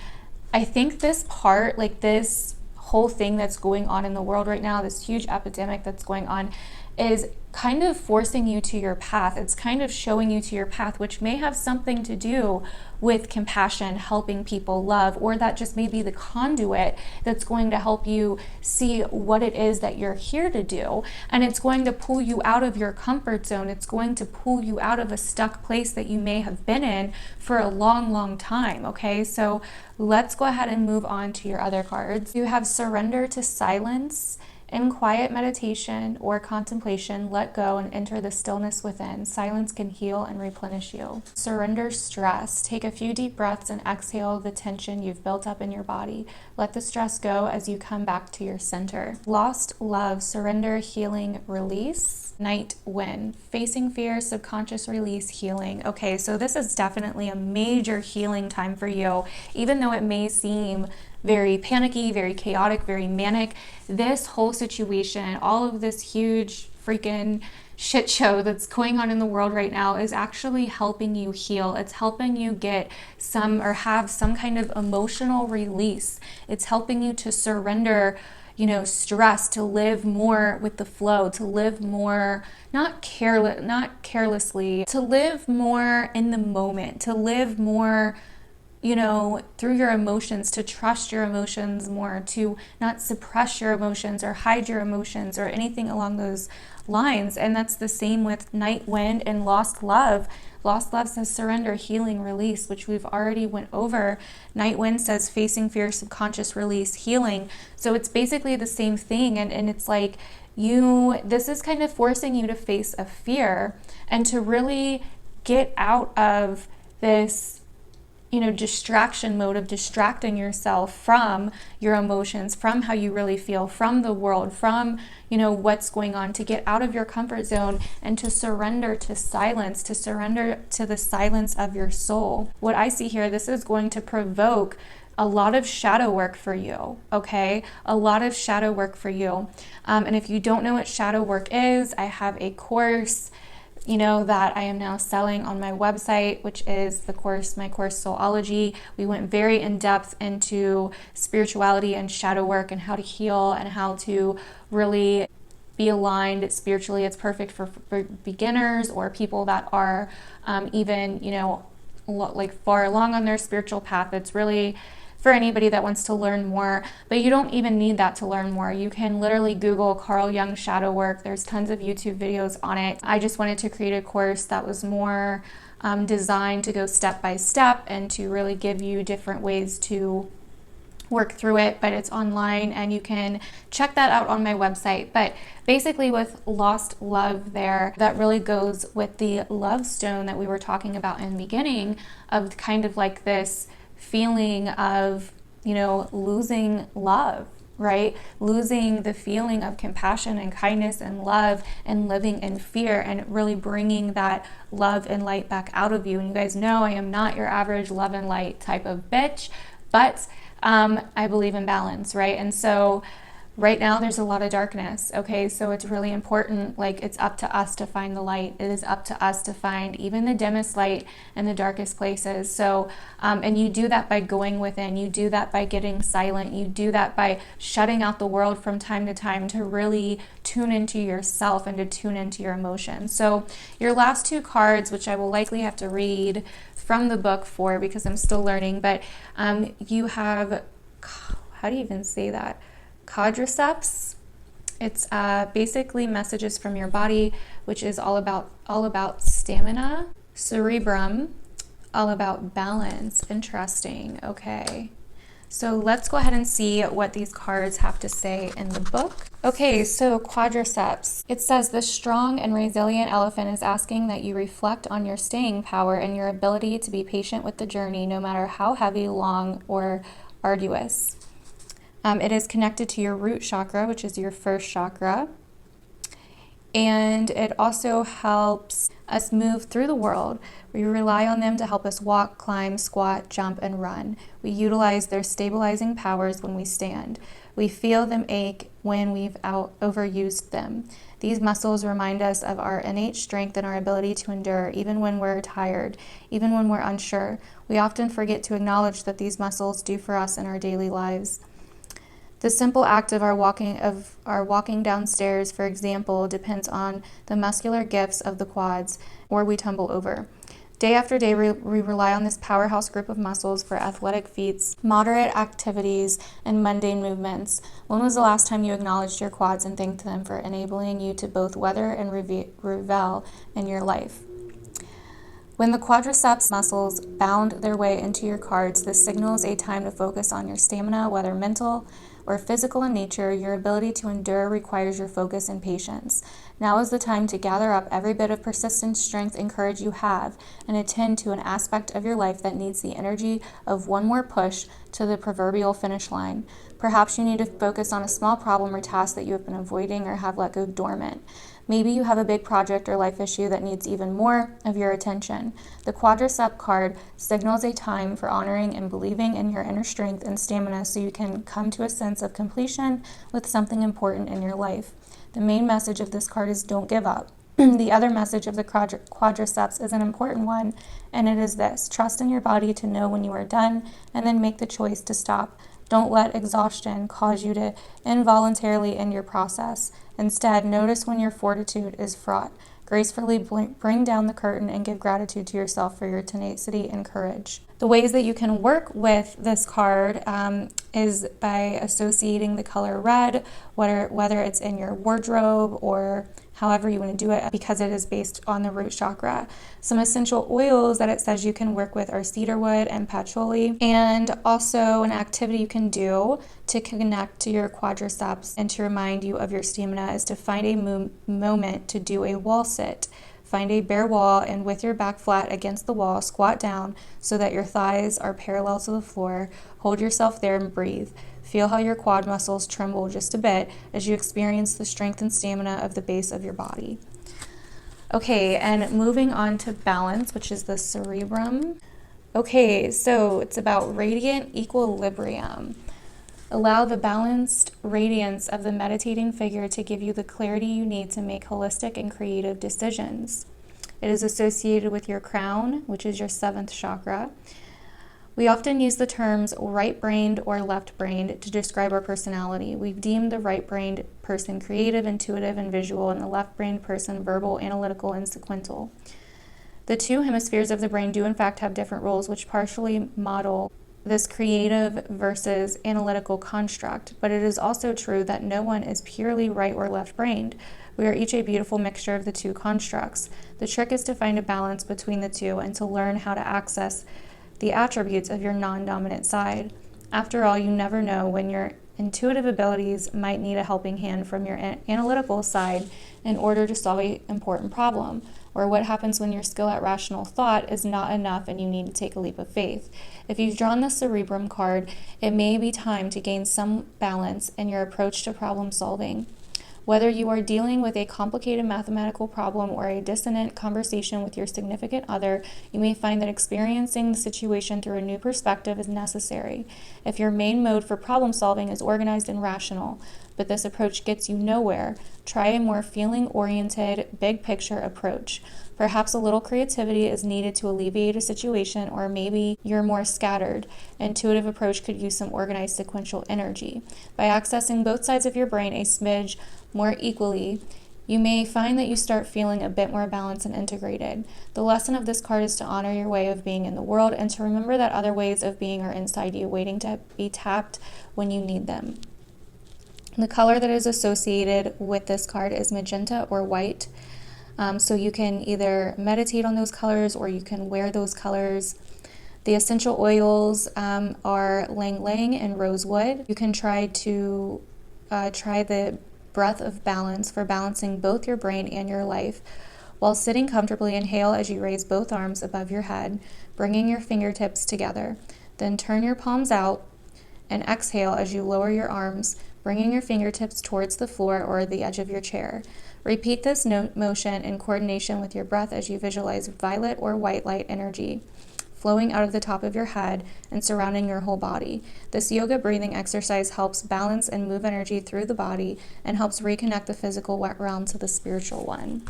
A: I think this part, like this whole thing that's going on in the world right now, this huge epidemic that's going on, is kind of forcing you to your path. It's kind of showing you to your path, which may have something to do with compassion, helping people, love, or that just may be the conduit that's going to help you see what it is that you're here to do. And it's going to pull you out of your comfort zone. It's going to pull you out of a stuck place that you may have been in for a long, long time. Okay, so let's go ahead and move on to your other cards. You have surrender to silence In quiet meditation or contemplation, let go and enter the stillness within. Silence can heal and replenish you. Surrender stress. Take a few deep breaths and exhale the tension you've built up in your body. Let the stress go as you come back to your center. Lost love. Surrender, healing, release. Night wind. Facing fear, subconscious release, healing. Okay, so this is definitely a major healing time for you. Even though it may seem very panicky, very chaotic, very manic, this whole situation, all of this huge freaking shit show that's going on in the world right now is actually helping you heal. It's helping you get some or have some kind of emotional release. It's helping you to surrender, stress, to live more with the flow, to live more, not carelessly, to live more in the moment, to live more through your emotions, to trust your emotions more, to not suppress your emotions or hide your emotions or anything along those lines. And that's the same with night wind and lost love. Lost love says surrender, healing, release, which we've already went over. Night wind says facing fear, subconscious release, healing. So it's basically the same thing. And it's like this is kind of forcing you to face a fear and to really get out of this distraction mode of distracting yourself from your emotions, from how you really feel, from the world, from, what's going on, to get out of your comfort zone and to surrender to silence, to surrender to the silence of your soul. What I see here, this is going to provoke a lot of shadow work for you, okay? A lot of shadow work for you. And if you don't know what shadow work is, I have a course that I am now selling on my website, which is my course Soulology. We went very in depth into spirituality and shadow work and how to heal and how to really be aligned spiritually. It's perfect for beginners or people that are even, far along on their spiritual path. It's really for anybody that wants to learn more, but you don't even need that to learn more. You can literally Google Carl Jung shadow work. There's tons of YouTube videos on it. I just wanted to create a course that was more designed to go step by step and to really give you different ways to work through it, but it's online and you can check that out on my website. But basically with lost love there, that really goes with the love stone that we were talking about in the beginning of kind of like this feeling of, losing love, right? Losing the feeling of compassion and kindness and love and living in fear and really bringing that love and light back out of you. And you guys know I am not your average love and light type of bitch, but I believe in balance, right? And so right now there's a lot of darkness, okay? So it's really important, it's up to us to find the light. It is up to us to find even the dimmest light in the darkest places. So, and you do that by going within. You do that by getting silent. You do that by shutting out the world from time to time to really tune into yourself and to tune into your emotions. So your last two cards, which I will likely have to read from the book for because I'm still learning, but you have, how do you even say that? Quadriceps. It's basically messages from your body, which is all about stamina. Cerebrum, all about balance. Interesting. Okay. So let's go ahead and see what these cards have to say in the book. Okay, so quadriceps. It says the strong and resilient elephant is asking that you reflect on your staying power and your ability to be patient with the journey, no matter how heavy, long, or arduous. It is connected to your root chakra, which is your first chakra. And it also helps us move through the world. We rely on them to help us walk, climb, squat, jump, and run. We utilize their stabilizing powers when we stand. We feel them ache when we've overused them. These muscles remind us of our innate strength and our ability to endure, even when we're tired, even when we're unsure. We often forget to acknowledge that these muscles do for us in our daily lives. The simple act of our walking downstairs, for example, depends on the muscular gifts of the quads, or we tumble over. Day after day, we rely on this powerhouse group of muscles for athletic feats, moderate activities, and mundane movements. When was the last time you acknowledged your quads and thanked them for enabling you to both weather and revel in your life? When the quadriceps muscles bound their way into your cards, this signals a time to focus on your stamina, whether mental, or physical in nature, your ability to endure requires your focus and patience. Now is the time to gather up every bit of persistence, strength, and courage you have and attend to an aspect of your life that needs the energy of one more push to the proverbial finish line. Perhaps you need to focus on a small problem or task that you have been avoiding or have let go dormant. Maybe you have a big project or life issue that needs even more of your attention. The quadriceps card signals a time for honoring and believing in your inner strength and stamina so you can come to a sense of completion with something important in your life. The main message of this card is don't give up. The other message of the quadriceps is an important one, and it is this: trust in your body to know when you are done and then make the choice to stop. Don't let exhaustion cause you to involuntarily end your process. Instead, notice when your fortitude is fraught. Gracefully bring down the curtain and give gratitude to yourself for your tenacity and courage. The ways that you can work with this card is by associating the color red, whether it's in your wardrobe or however you want to do it, because it is based on the root chakra. Some essential oils that it says you can work with are cedarwood and patchouli. And also an activity you can do to connect to your quadriceps and to remind you of your stamina is to find a moment to do a wall sit. Find a bare wall and with your back flat against the wall, squat down so that your thighs are parallel to the floor. Hold yourself there and breathe. Feel how your quad muscles tremble just a bit as you experience the strength and stamina of the base of your body. Okay, and moving on to balance, which is the cerebrum. Okay, so it's about radiant equilibrium. Allow the balanced radiance of the meditating figure to give you the clarity you need to make holistic and creative decisions. It is associated with your crown, which is your 7th chakra. We often use the terms right-brained or left-brained to describe our personality. We've deemed the right-brained person creative, intuitive, and visual, and the left-brained person verbal, analytical, and sequential. The two hemispheres of the brain do in fact have different roles, which partially model this creative versus analytical construct, but it is also true that no one is purely right or left-brained. We are each a beautiful mixture of the two constructs. The trick is to find a balance between the two and to learn how to access the attributes of your non-dominant side. After all, you never know when your intuitive abilities might need a helping hand from your analytical side in order to solve an important problem, or what happens when your skill at rational thought is not enough and you need to take a leap of faith. If you've drawn the cerebrum card, it may be time to gain some balance in your approach to problem solving. Whether you are dealing with a complicated mathematical problem or a dissonant conversation with your significant other, you may find that experiencing the situation through a new perspective is necessary. If your main mode for problem solving is organized and rational, but this approach gets you nowhere, try a more feeling-oriented, big-picture approach. Perhaps a little creativity is needed to alleviate a situation, or maybe you're more scattered. Intuitive approach could use some organized sequential energy. By accessing both sides of your brain a smidge more equally, you may find that you start feeling a bit more balanced and integrated. The lesson of this card is to honor your way of being in the world and to remember that other ways of being are inside you, waiting to be tapped when you need them. The color that is associated with this card is magenta or white. So you can either meditate on those colors or you can wear those colors. The essential oils are Lang Lang and rosewood. You can try the breath of balance for balancing both your brain and your life. While sitting comfortably, inhale as you raise both arms above your head, bringing your fingertips together. Then turn your palms out and exhale as you lower your arms, bringing your fingertips towards the floor or the edge of your chair. Repeat this motion in coordination with your breath as you visualize violet or white light energy flowing out of the top of your head and surrounding your whole body. This yoga breathing exercise helps balance and move energy through the body and helps reconnect the physical realm to the spiritual one.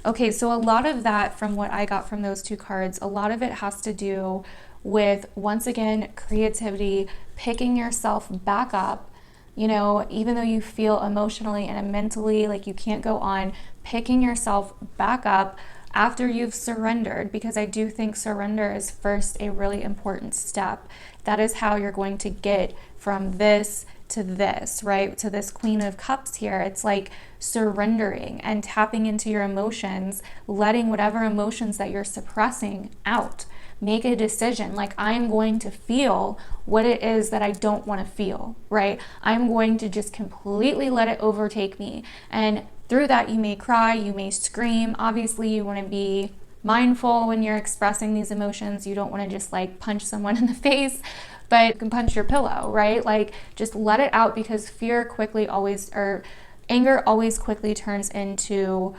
A: Okay, so a lot of that from what I got from those two cards, a lot of it has to do with, once again, creativity, picking yourself back up. You know, even though you feel emotionally and mentally like you can't go on, picking yourself back up after you've surrendered, because I do think surrender is first a really important step. That is how you're going to get from this to this, right? To this Queen of Cups here. It's like surrendering and tapping into your emotions, letting whatever emotions that you're suppressing out. make a decision. Like, I'm going to feel what it is that I don't want to feel, right? I'm going to just completely let it overtake me. And through that, you may cry, you may scream. Obviously, you want to be mindful when you're expressing these emotions. You don't want to just like punch someone in the face, but you can punch your pillow, right? Like, just let it out, because fear quickly always, or anger always quickly turns into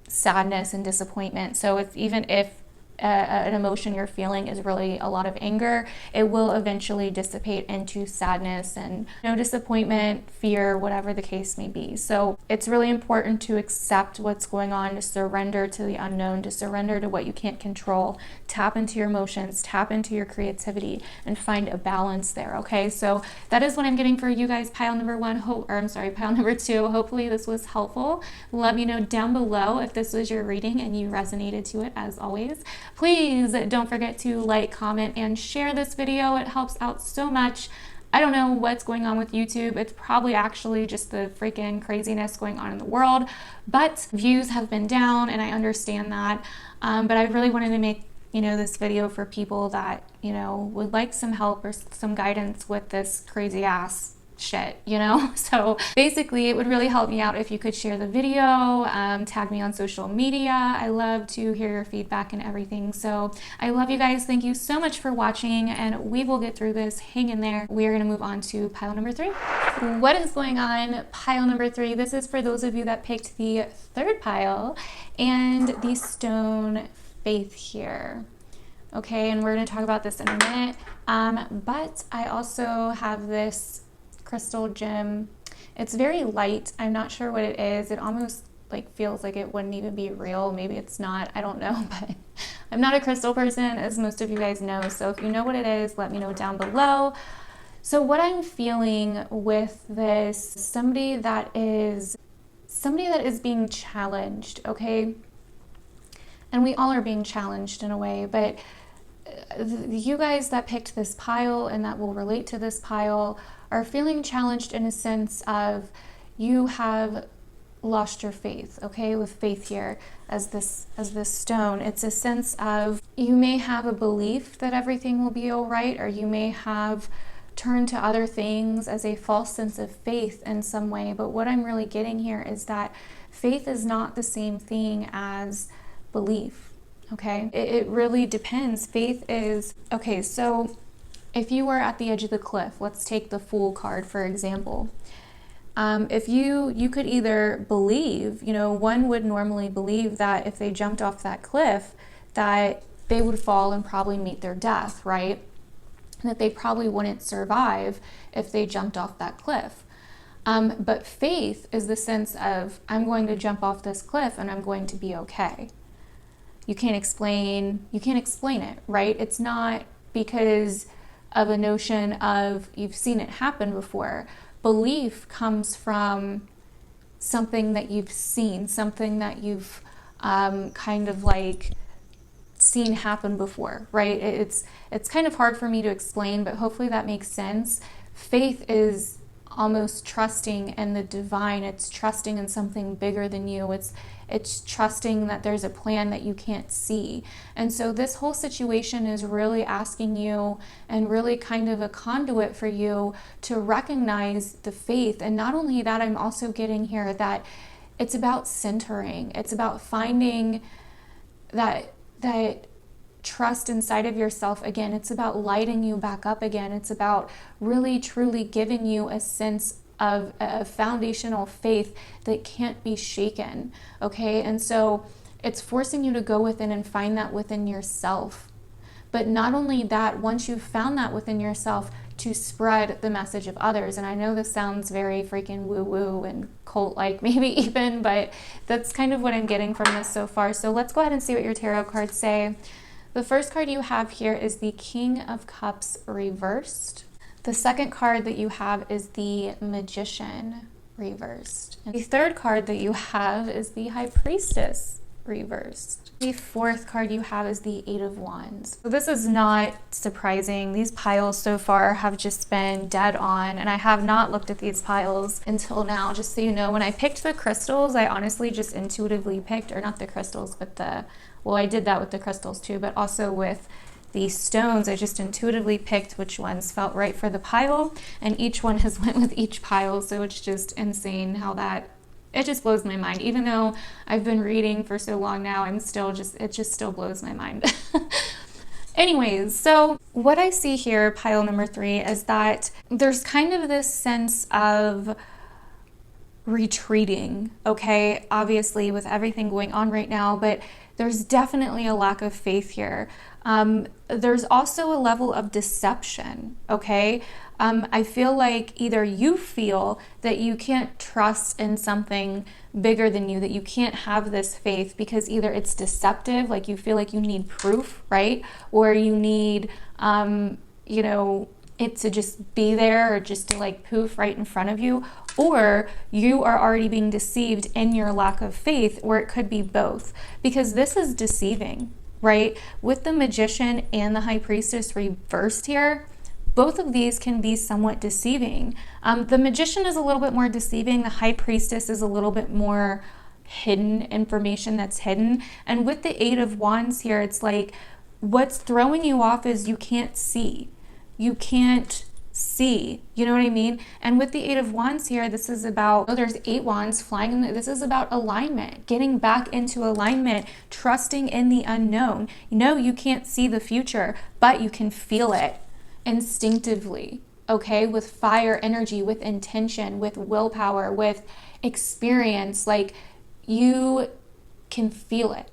A: sadness and disappointment. So it's, even if an emotion you're feeling is really a lot of anger, it will eventually dissipate into sadness and disappointment, fear, whatever the case may be. So it's really important to accept what's going on, to surrender to the unknown, to surrender to what you can't control, tap into your emotions, tap into your creativity, and find a balance there. Okay, so that is what I'm getting for you guys. Pile number one, pile number two. Hopefully this was helpful. Let me know down below if this was your reading and you resonated to it. As always, please don't forget to like, comment, and share this video. It helps out so much. I don't know what's going on with YouTube. It's probably actually just the freaking craziness going on in the world, but views have been down, and I understand that. But I really wanted to make this video for people that would like some help or some guidance with this crazy ass shit, So basically, it would really help me out if you could share the video, tag me on social media. I love to hear your feedback and everything. So I love you guys. Thank you so much for watching, and we will get through this. Hang in there. We are going to move on to pile number three. What is going on, pile number three? This is for those of you that picked the third pile and the stone faith here. Okay, and we're going to talk about this in a minute. But I also have this crystal gem. It's very light. I'm not sure what it is. It almost like feels like it wouldn't even be real. Maybe it's not. I don't know, but I'm not a crystal person, as most of you guys know. So if you know what it is, let me know down below. So what I'm feeling with this, somebody that is being challenged, okay? And we all are being challenged in a way, but you guys that picked this pile and that will relate to this pile are feeling challenged in a sense of you have lost your faith, okay? With faith here as this stone, it's a sense of you may have a belief that everything will be all right, or you may have turned to other things as a false sense of faith in some way. But what I'm really getting here is that faith is not the same thing as belief, okay? It really depends. Faith is, okay, so if you were at the edge of the cliff, let's take the Fool card, for example. If you could either believe, one would normally believe that if they jumped off that cliff, that they would fall and probably meet their death, right? And that they probably wouldn't survive if they jumped off that cliff. But faith is the sense of, I'm going to jump off this cliff and I'm going to be okay. You can't explain it, right? It's not because of a notion of you've seen it happen before. Belief comes from something that you've seen, something that you've kind of like seen happen before, right? It's kind of hard for me to explain, but hopefully that makes sense. Faith is almost trusting in the divine. It's trusting in something bigger than you. It's trusting that there's a plan that you can't see. And so this whole situation is really asking you, and really kind of a conduit for you to recognize the faith. And not only that, I'm also getting here that it's about centering. It's about finding that trust inside of yourself again. It's about lighting you back up again. It's about really truly giving you a sense of a foundational faith that can't be shaken, okay? And so it's forcing you to go within and find that within yourself. But not only that, once you've found that within yourself, to spread the message of others. And I know this sounds very freaking woo-woo and cult-like maybe even, but that's kind of what I'm getting from this so far. So let's go ahead and see what your tarot cards say. The first card you have here is the King of Cups reversed. The second card that you have is the Magician reversed. And the third card that you have is the High Priestess reversed. The fourth card you have is the Eight of Wands. So this is not surprising. These piles so far have just been dead on, and I have not looked at these piles until now, just so you know. When I picked the crystals, I honestly just intuitively picked, or not the crystals, but well, I did that with the crystals too, but also with the stones, I just intuitively picked which ones felt right for the pile, and each one has went with each pile. So it's just insane how it just blows my mind. Even though I've been reading for so long now, it just still blows my mind. Anyways, so what I see here, pile number 3, is that there's kind of this sense of retreating, okay? Obviously with everything going on right now, but there's definitely a lack of faith here. There's also a level of deception, okay? I feel like either you feel that you can't trust in something bigger than you, that you can't have this faith because either it's deceptive, like you feel like you need proof, right? Or you need, you know, it to just be there, or just to like poof right in front of you, or you are already being deceived in your lack of faith, or it could be both, because this is deceiving, right? With the Magician and the High Priestess reversed here, both of these can be somewhat deceiving. The Magician is a little bit more deceiving. The High Priestess is a little bit more hidden information that's hidden. And with the Eight of Wands here, it's like what's throwing you off is you can't see. You can't see, you know what I mean? And with the Eight of Wands here, this is about, oh, there's 8 wands flying in this is about alignment, getting back into alignment, trusting in the unknown. You know, you can't see the future, but you can feel it instinctively, okay? With fire energy, with intention, with willpower, with experience, like you can feel it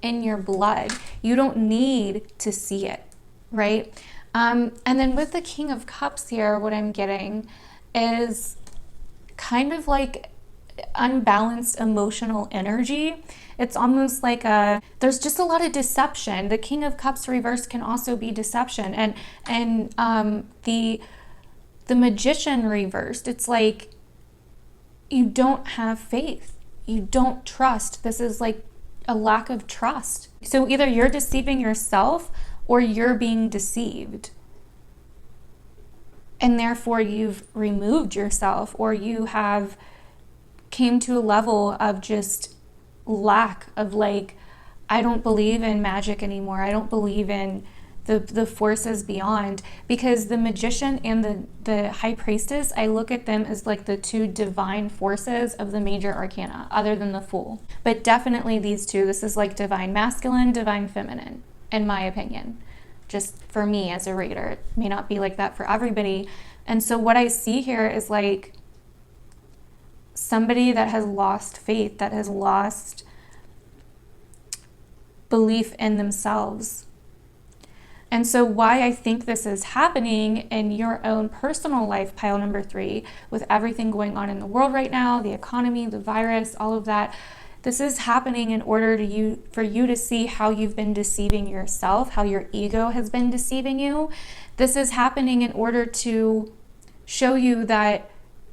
A: in your blood. You don't need to see it, right? And then with the King of Cups here, what I'm getting is kind of like unbalanced emotional energy. It's almost like there's just a lot of deception. The King of Cups reversed can also be deception. And the Magician reversed, it's like you don't have faith. You don't trust. This is like a lack of trust. So either you're deceiving yourself or you're being deceived. And therefore you've removed yourself, or you have came to a level of just lack of like, I don't believe in magic anymore. I don't believe in the forces beyond, because the Magician and the High Priestess, I look at them as like the 2 divine forces of the major arcana, other than the Fool. But definitely these 2, this is like divine masculine, divine feminine, in my opinion. Just for me as a reader, it may not be like that for everybody. And so what I see here is like somebody that has lost faith, that has lost belief in themselves. And so why I think this is happening in your own personal life, pile number 3, with everything going on in the world right now, the economy, the virus, all of that, this is happening in order for you to see how you've been deceiving yourself, how your ego has been deceiving you. This is happening in order to show you that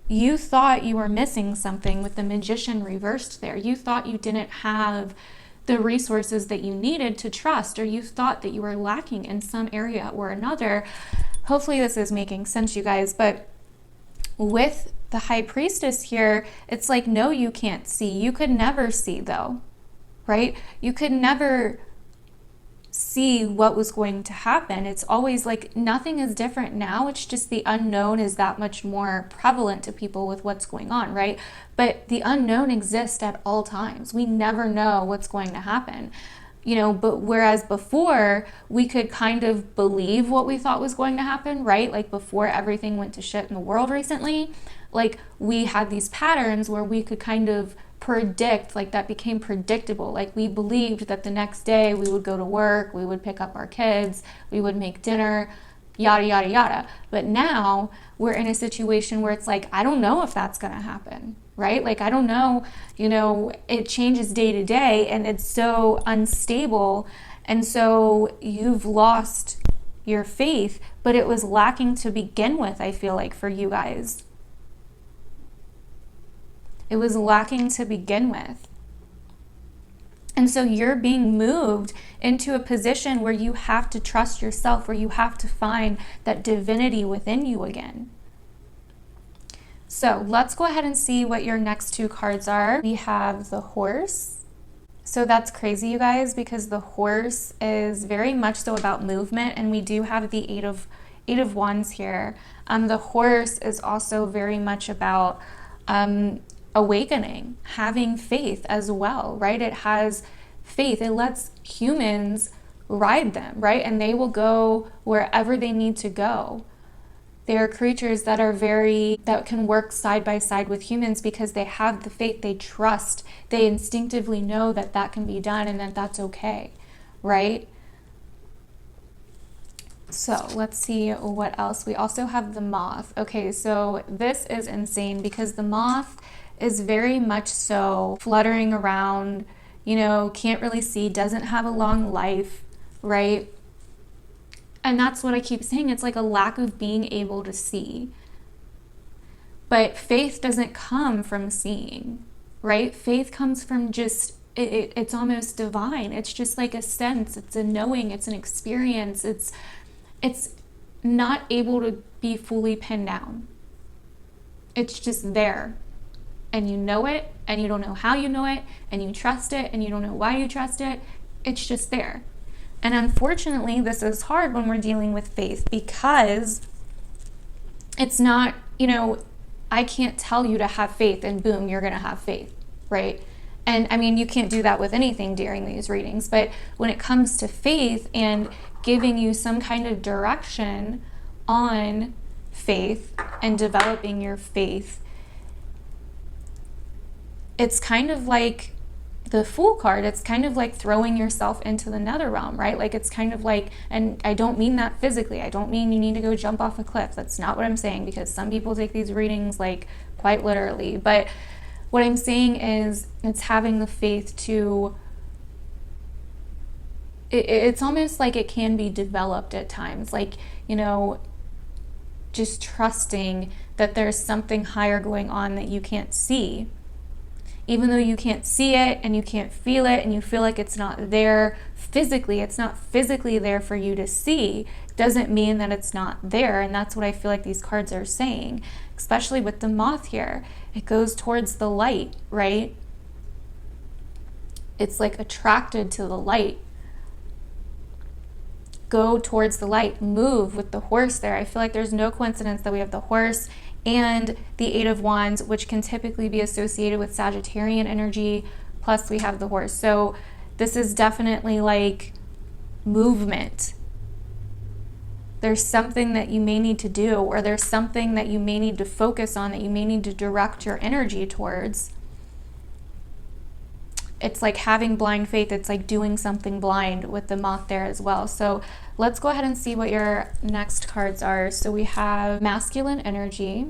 A: you thought you were missing something with the Magician reversed there. You thought you didn't have the resources that you needed to trust, or you thought that you were lacking in some area or another. Hopefully this is making sense, you guys. But with the High Priestess here, it's like, no, you can't see. You could never see, though, right? You could never see what was going to happen. It's always like nothing is different now. It's just the unknown is that much more prevalent to people with what's going on, right? But the unknown exists at all times. We never know what's going to happen. You know, but whereas before we could kind of believe what we thought was going to happen, right? Like before everything went to shit in the world recently, like we had these patterns where we could kind of predict, like that became predictable. Like we believed that the next day we would go to work, we would pick up our kids, we would make dinner, yada, yada, yada. But now we're in a situation where it's like, I don't know if that's going to happen, right? Like, I don't know, you know, it changes day to day and it's so unstable. And so you've lost your faith, but it was lacking to begin with, I feel like, for you guys. It was lacking to begin with. And so you're being moved into a position where you have to trust yourself, where you have to find that divinity within you again. So let's go ahead and see what your next two cards are. We have the Horse. So that's crazy, you guys, because the Horse is very much so about movement, and we do have the Eight of Wands here. The Horse is also very much about awakening, having faith as well, right? It has faith. It lets humans ride them, right? And they will go wherever they need to go. They are creatures that can work side by side with humans because they have the faith, they trust, they instinctively know that that can be done and that that's okay, right? So let's see what else. We also have the Moth. Okay, so this is insane because the Moth is very much so fluttering around, you know, can't really see, doesn't have a long life, right? And that's what I keep saying. It's like a lack of being able to see. But faith doesn't come from seeing, right? Faith comes from just, it's almost divine. It's just like a sense. It's a knowing. It's an experience. It's not able to be fully pinned down. It's just there. And you know it, and you don't know how you know it, and you trust it, and you don't know why you trust it. It's just there. And unfortunately, this is hard when we're dealing with faith because it's not, you know, I can't tell you to have faith and boom, you're going to have faith, right? And I mean, you can't do that with anything during these readings, but when it comes to faith and giving you some kind of direction on faith and developing your faith, it's kind of like the Fool card. It's kind of like throwing yourself into the nether realm, right? Like it's kind of like, and I don't mean that physically. I don't mean you need to go jump off a cliff. That's not what I'm saying, because some people take these readings like quite literally. But what I'm saying is it's having the faith to, it's almost like it can be developed at times. Like, you know, just trusting that there's something higher going on that you can't see. Even though you can't see it and you can't feel it and you feel like it's not there physically, it's not physically there for you to see, doesn't mean that it's not there. And that's what I feel like these cards are saying, especially with the Moth here. It goes towards the light, right? It's like attracted to the light. Go towards the light, move with the Horse there. I feel like there's no coincidence that we have the Horse and the Eight of Wands, which can typically be associated with Sagittarian energy, plus we have the Horse. So this is definitely like movement. There's something that you may need to do, or there's something that you may need to focus on, that you may need to direct your energy towards. It's like having blind faith. It's like doing something blind with the Moth there as well. So let's go ahead and see what your next cards are. So we have Masculine Energy,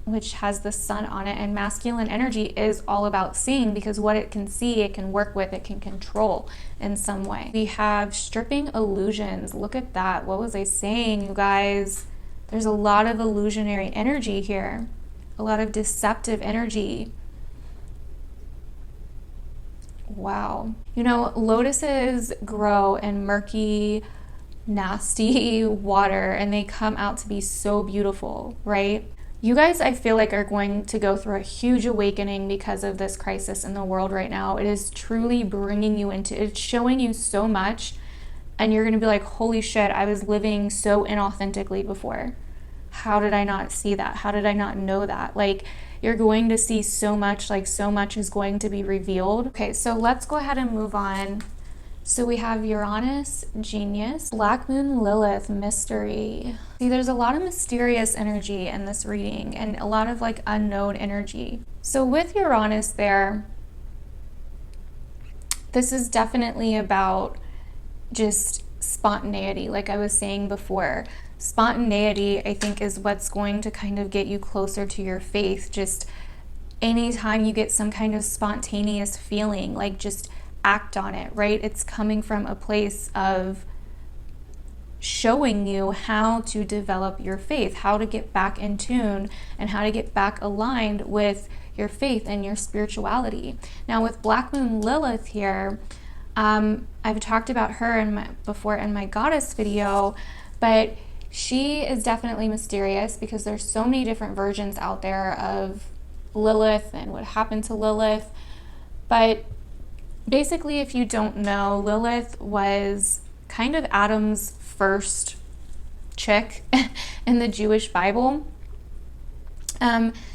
A: which has the Sun on it. And masculine energy is all about seeing, because what it can see, it can work with, it can control in some way. We have Stripping Illusions. Look at that. What was I saying, you guys? There's a lot of illusionary energy here, a lot of deceptive energy. Wow. You know, lotuses grow in murky, nasty water, and they come out to be so beautiful, right? You guys, I feel like, are going to go through a huge awakening because of this crisis in the world right now. It is truly bringing you into, it's showing you so much, and you're going to be like, holy shit, I was living so inauthentically before. How did I not see that? How did I not know that? Like, you're going to see so much, like so much is going to be revealed. Okay, so let's go ahead and move on. So we have Uranus, Genius, Black Moon, Lilith, Mystery. See, there's a lot of mysterious energy in this reading and a lot of like unknown energy. So with Uranus there, this is definitely about just spontaneity, like I was saying before. Spontaneity, I think, is what's going to kind of get you closer to your faith. Just anytime you get some kind of spontaneous feeling, like just act on it, right? It's coming from a place of showing you how to develop your faith, how to get back in tune, and how to get back aligned with your faith and your spirituality. Now with Black Moon Lilith here, I've talked about her before in my goddess video, but she is definitely mysterious because there's so many different versions out there of Lilith and what happened to Lilith. But basically, if you don't know, Lilith was kind of Adam's first chick in the Jewish Bible.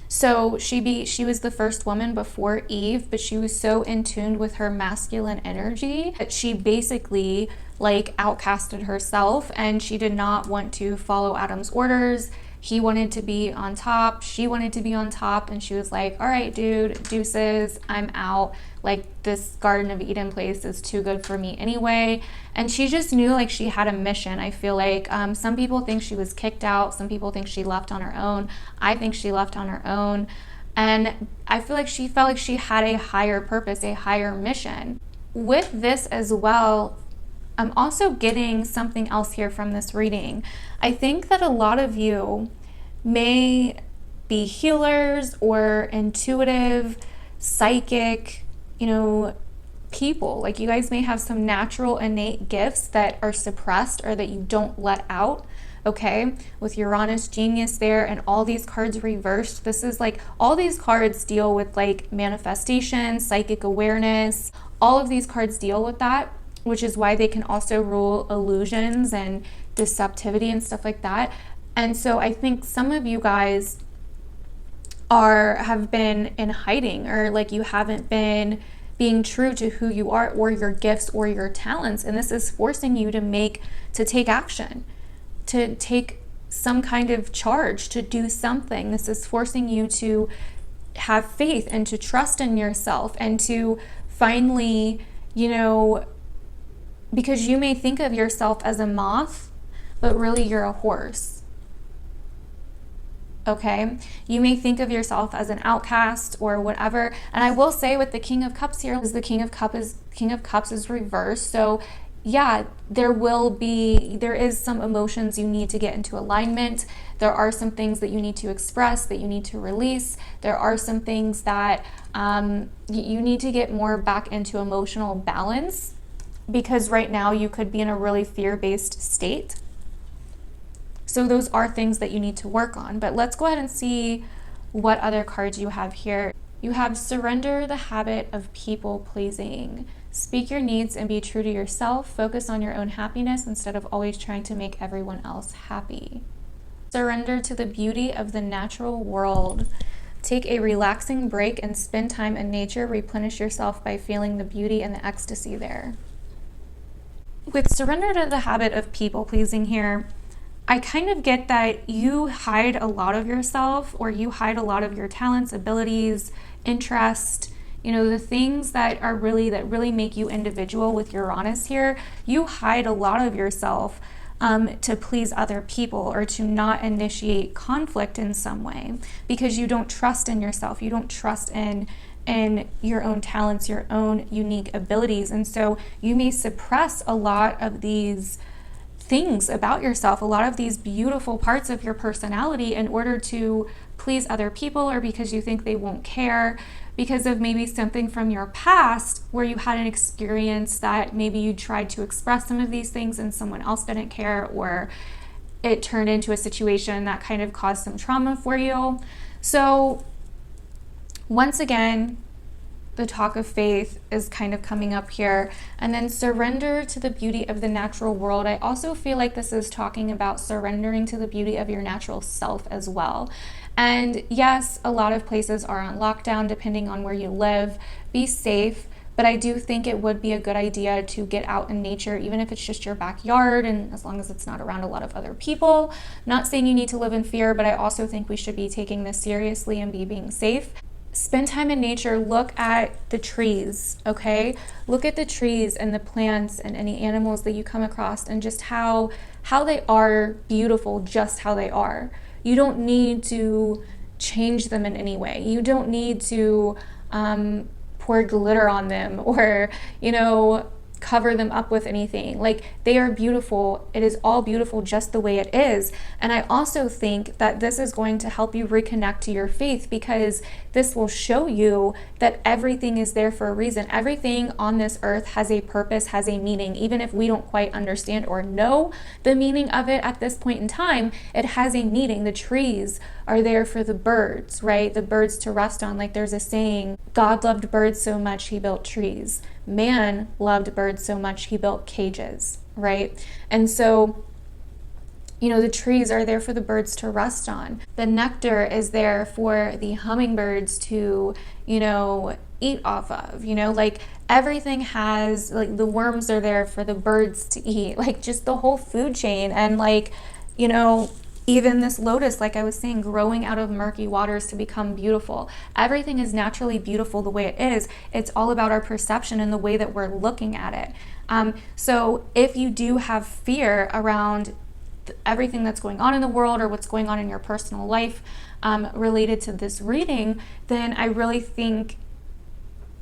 A: So she was the first woman before Eve, but she was so in tune with her masculine energy that she basically like outcasted herself, and she did not want to follow Adam's orders. He wanted to be on top, she wanted to be on top, and she was like, all right, dude, deuces, I'm out. Like, this Garden of Eden place is too good for me anyway. And she just knew like she had a mission. I feel like some people think she was kicked out. Some people think she left on her own. I think she left on her own. And I feel like she felt like she had a higher purpose, a higher mission. With this as well, I'm also getting something else here from this reading. I think that a lot of you may be healers or intuitive, psychic, people. Like, you guys may have some natural innate gifts that are suppressed or that you don't let out. Okay, with Uranus genius there and all these cards reversed, this is like, all these cards deal with like manifestation, psychic awareness. All of these cards deal with that, which is why they can also rule illusions and deceptivity and stuff like that. And so I think some of you guys have been in hiding, or like you haven't been being true to who you are or your gifts or your talents, and this is forcing you to take action, to take some kind of charge, to do something. This is forcing you to have faith and to trust in yourself and to finally, because you may think of yourself as a moth, but really you're a horse. Okay, you may think of yourself as an outcast or whatever. And I will say, with the King of Cups here, is the King of Cups is reversed. So yeah, there is some emotions you need to get into alignment. There are some things that you need to express, that you need to release. There are some things that you need to get more back into emotional balance, because right now you could be in a really fear-based state. So those are things that you need to work on. But let's go ahead and see what other cards you have here. You have surrender the habit of people pleasing. Speak your needs and be true to yourself. Focus on your own happiness instead of always trying to make everyone else happy. Surrender to the beauty of the natural world. Take a relaxing break and spend time in nature. Replenish yourself by feeling the beauty and the ecstasy there. With surrender to the habit of people pleasing here, I kind of get that you hide a lot of yourself, or you hide a lot of your talents, abilities, interest, the things that really make you individual. With Uranus here, you hide a lot of yourself to please other people or to not initiate conflict in some way, because you don't trust in yourself. You don't trust in your own talents, your own unique abilities. And so you may suppress a lot of these things about yourself, a lot of these beautiful parts of your personality, in order to please other people, or because you think they won't care, because of maybe something from your past where you had an experience that maybe you tried to express some of these things and someone else didn't care, or it turned into a situation that kind of caused some trauma for you. So once again, the talk of faith is kind of coming up here. And then surrender to the beauty of the natural world. I also feel like this is talking about surrendering to the beauty of your natural self as well. And yes, a lot of places are on lockdown depending on where you live. Be safe, but I do think it would be a good idea to get out in nature, even if it's just your backyard, and as long as it's not around a lot of other people. Not saying you need to live in fear, but I also think we should be taking this seriously and being safe. Spend time in nature. Look at the trees, okay? Look at the trees and the plants and any animals that you come across, and just how they are beautiful, just how they are. You don't need to change them in any way. You don't need to pour glitter on them, or cover them up with anything. Like, they are beautiful. It is all beautiful just the way it is. And I also think that this is going to help you reconnect to your faith, because this will show you that everything is there for a reason. Everything on this earth has a purpose, has a meaning. Even if we don't quite understand or know the meaning of it at this point in time, it has a meaning. The trees are there for the birds, right? The birds to rest on. Like, there's a saying, God loved birds so much he built trees. Man loved birds so much he built cages, right? And so, you know, the trees are there for the birds to rest on. The nectar is there for the hummingbirds to, you know, eat off of, you know, like everything has, like, the worms are there for the birds to eat, like just the whole food chain. And like, you know, even this lotus, like I was saying, growing out of murky waters to become beautiful. Everything is naturally beautiful the way it is. It's all about our perception and the way that we're looking at it. So if you do have fear around everything that's going on in the world or what's going on in your personal life related to this reading, then I really think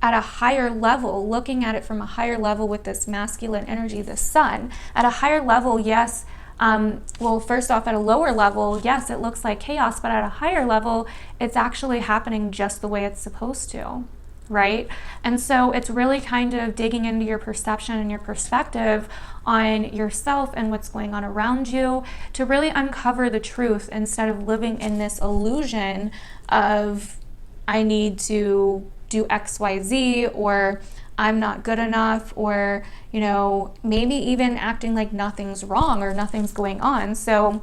A: at a higher level, looking at it from a higher level with this masculine energy, the sun, at a higher level, yes, well, first off, at a lower level, yes, it looks like chaos, but at a higher level, it's actually happening just the way it's supposed to, right? And so it's really kind of digging into your perception and your perspective on yourself and what's going on around you to really uncover the truth, instead of living in this illusion of, I need to do X, Y, Z, or I'm not good enough, or, you know, maybe even acting like nothing's wrong or nothing's going on. So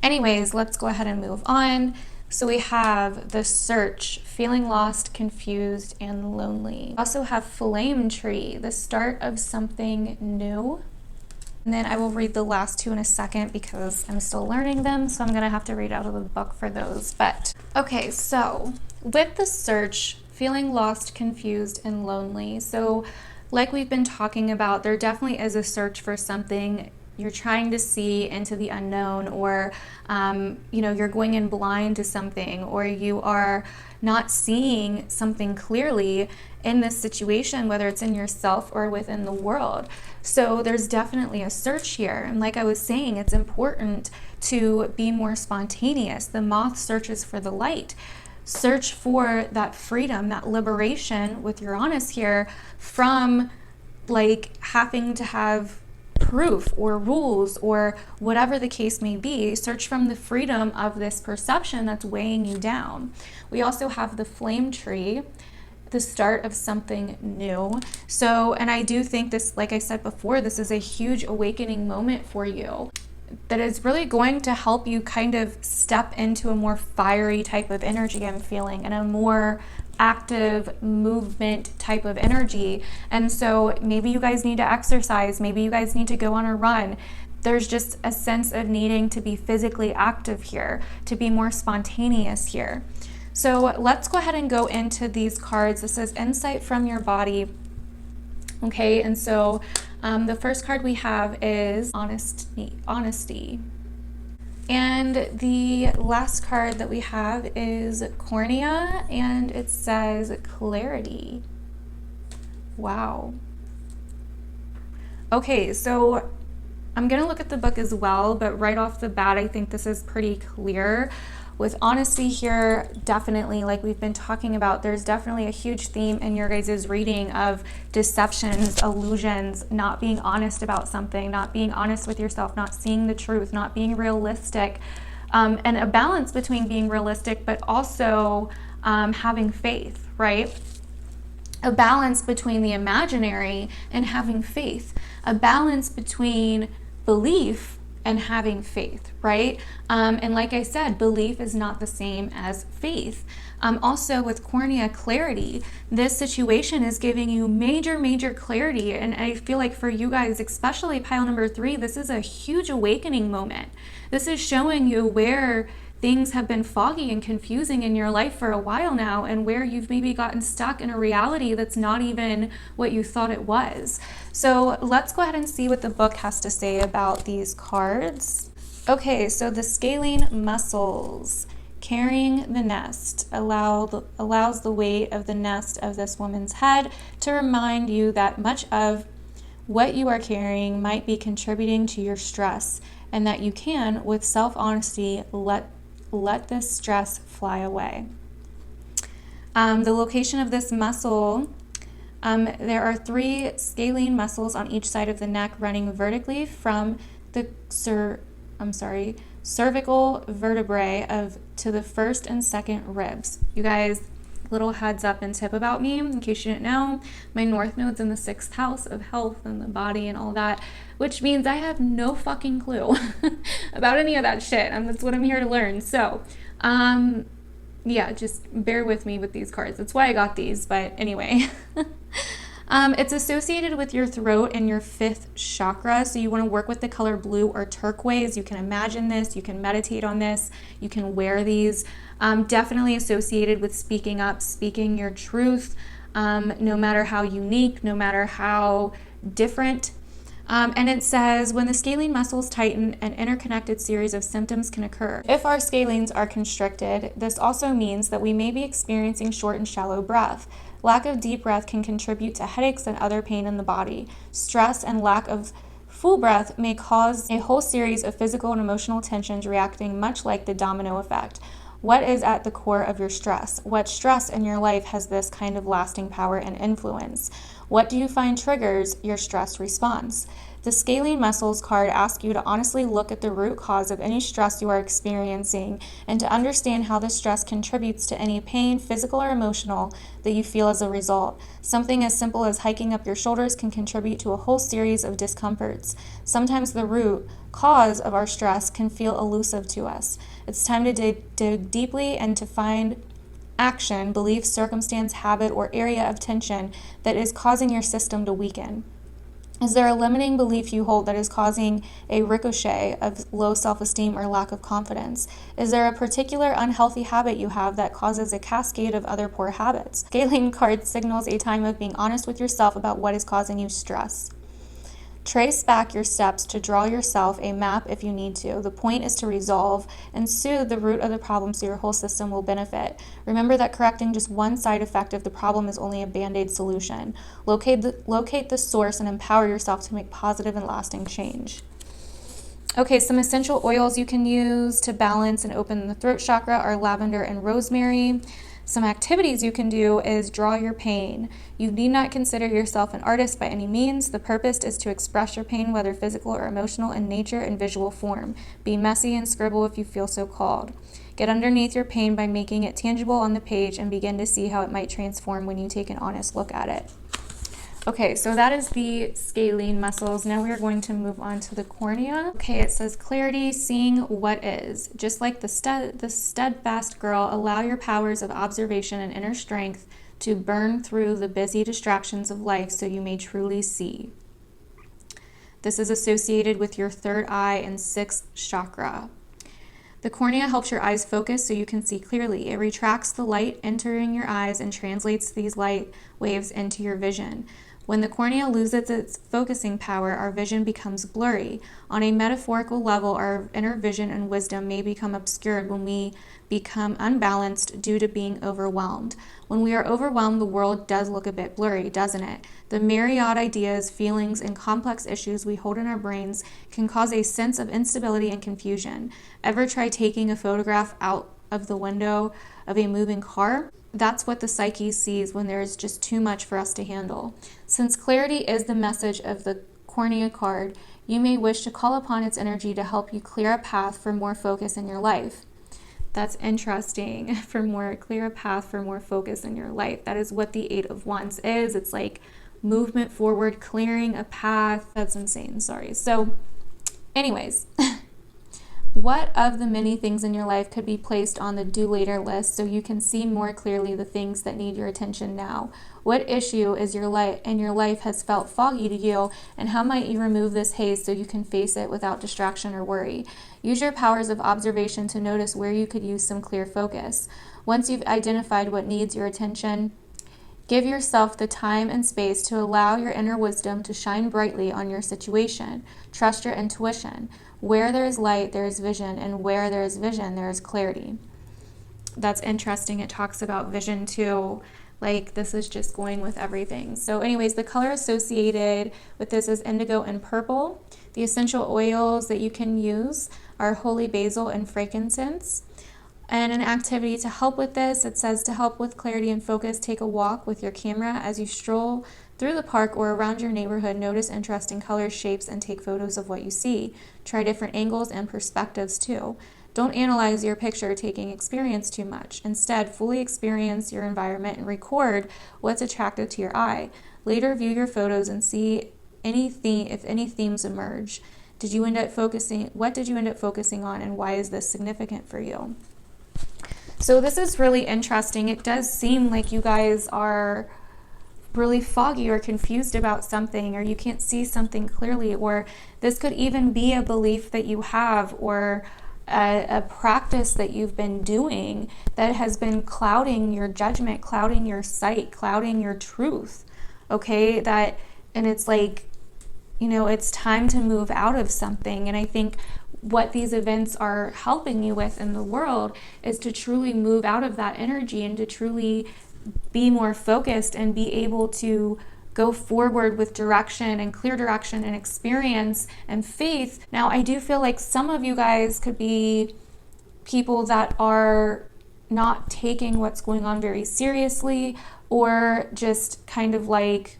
A: anyways, let's go ahead and move on. So we have the search, feeling lost, confused, and lonely. We also have flame tree, the start of something new. And then I will read the last two in a second because I'm still learning them, so I'm gonna have to read out of the book for those. But okay, so with the search, feeling lost, confused, and lonely. So like we've been talking about, there definitely is a search for something. You're trying to see into the unknown, or you know, you're going in blind to something, or you are not seeing something clearly in this situation, whether it's in yourself or within the world. So there's definitely a search here. And like I was saying, it's important to be more spontaneous. The moth searches for the light. Search for that freedom, that liberation with Uranus here, from like having to have proof or rules or whatever the case may be. Search from the freedom of this perception that's weighing you down. We also have the flame tree, the start of something new. So, and I do think this, like I said before, this is a huge awakening moment for you that is really going to help you kind of step into a more fiery type of energy, I'm feeling, and a more active movement type of energy. And so maybe you guys need to exercise, maybe you guys need to go on a run. There's just a sense of needing to be physically active here, to be more spontaneous here. So let's go ahead and go into these cards. This is Insight from Your Body. Okay, and so the first card we have is honesty. And the last card that we have is Cornea, and it says clarity. Wow. Okay, so I'm gonna look at the book as well, but right off the bat, I think this is pretty clear. With honesty here, definitely, like we've been talking about, there's definitely a huge theme in your guys' reading of deceptions, illusions, not being honest about something, not being honest with yourself, not seeing the truth, not being realistic, and a balance between being realistic but also having faith, right? A balance between the imaginary and having faith, a balance between belief and having faith, right? And like I said, belief is not the same as faith. Also with Cornea, clarity, this situation is giving you major clarity. And I feel like for you guys, especially pile number 3, this is a huge awakening moment. This is showing you where things have been foggy and confusing in your life for a while now, and where you've maybe gotten stuck in a reality that's not even what you thought it was. So let's go ahead and see what the book has to say about these cards. Okay, so the scaling muscles. Carrying the nest allows the weight of the nest of this woman's head to remind you that much of what you are carrying might be contributing to your stress, and that you can, with self-honesty, let this stress fly away. The location of this muscle, there are 3 scalene muscles on each side of the neck running vertically from the cervical vertebrae to the first and second ribs. You guys, little heads up and tip about me, in case you didn't know, my North Node's in the 6th house of health and the body and all that, which means I have no fucking clue about any of that shit. And that's what I'm here to learn. So, yeah, just bear with me with these cards. That's why I got these, but anyway. It's associated with your throat and your 5th chakra, so you want to work with the color blue or turquoise. You can imagine this, you can meditate on this, you can wear these. Definitely associated with speaking up, speaking your truth, no matter how unique, no matter how different. And it says, when the scalene muscles tighten, an interconnected series of symptoms can occur. If our scalenes are constricted, this also means that we may be experiencing short and shallow breath. Lack of deep breath can contribute to headaches and other pain in the body. Stress and lack of full breath may cause a whole series of physical and emotional tensions, reacting much like the domino effect. What is at the core of your stress? What stress in your life has this kind of lasting power and influence? What do you find triggers your stress response? The scalene muscles card asks you to honestly look at the root cause of any stress you are experiencing and to understand how this stress contributes to any pain, physical or emotional, that you feel as a result. Something as simple as hiking up your shoulders can contribute to a whole series of discomforts. Sometimes the root cause of our stress can feel elusive to us. It's time to dig deeply and to find action, belief, circumstance, habit, or area of tension that is causing your system to weaken. Is there a limiting belief you hold that is causing a ricochet of low self-esteem or lack of confidence? Is there a particular unhealthy habit you have that causes a cascade of other poor habits? Scaling card signals a time of being honest with yourself about what is causing you stress. Trace back your steps to draw yourself a map if you need to. The point is to resolve and soothe the root of the problem so your whole system will benefit. Remember that correcting just one side effect of the problem is only a band-aid solution. Locate the source and empower yourself to make positive and lasting change. Okay, some essential oils you can use to balance and open the throat chakra are lavender and rosemary. Some activities you can do is draw your pain. You need not consider yourself an artist by any means. The purpose is to express your pain, whether physical or emotional, in nature and visual form. Be messy and scribble if you feel so called. Get underneath your pain by making it tangible on the page and begin to see how it might transform when you take an honest look at it. Okay, so that is the scalene muscles. Now we are going to move on to the cornea. Okay, it says clarity, seeing what is. Just like the steadfast girl, allow your powers of observation and inner strength to burn through the busy distractions of life so you may truly see. This is associated with your 3rd eye and 6th chakra. The cornea helps your eyes focus so you can see clearly. It retracts the light entering your eyes and translates these light waves into your vision. When the cornea loses its focusing power, our vision becomes blurry. On a metaphorical level, our inner vision and wisdom may become obscured when we become unbalanced due to being overwhelmed. When we are overwhelmed, the world does look a bit blurry, doesn't it? The myriad ideas, feelings, and complex issues we hold in our brains can cause a sense of instability and confusion. Ever try taking a photograph out of the window of a moving car? That's what the psyche sees when there is just too much for us to handle. Since clarity is the message of the cornea card, you may wish to call upon its energy to help you clear a path for more focus in your life. That's interesting. Clear a path for more focus in your life. That is what the 8 of Wands is. It's like movement forward, clearing a path. That's insane. Sorry. So anyways, what of the many things in your life could be placed on the do later list so you can see more clearly the things that need your attention now? What issue in your life has felt foggy to you, and how might you remove this haze so you can face it without distraction or worry? Use your powers of observation to notice where you could use some clear focus. Once you've identified what needs your attention, give yourself the time and space to allow your inner wisdom to shine brightly on your situation. Trust your intuition. Where there is light, there is vision, and where there is vision, there is clarity. that's interesting. It talks about vision too. Like, this is just going with everything. So anyways, the color associated with this is indigo and purple. The essential oils that you can use are holy basil and frankincense. And an activity to help with this, it says, to help with clarity and focus, take a walk with your camera as you stroll through the park or around your neighborhood. Notice interesting colors, shapes, and take photos of what you see. Try different angles and perspectives too. Don't analyze your picture taking experience too much. Instead, fully experience your environment and record what's attractive to your eye. Later, view your photos and see if any themes emerge. What did you end up focusing on, and why is this significant for you? So this is really interesting. It does seem like you guys are really foggy or confused about something, or you can't see something clearly, or this could even be a belief that you have, or a practice that you've been doing that has been clouding your judgment, clouding your sight, clouding your truth. Okay, and it's like, it's time to move out of something. And I think what these events are helping you with in the world is to truly move out of that energy and to truly be more focused and be able to go forward with direction and clear direction and experience and faith. Now, I do feel like some of you guys could be people that are not taking what's going on very seriously, or just kind of like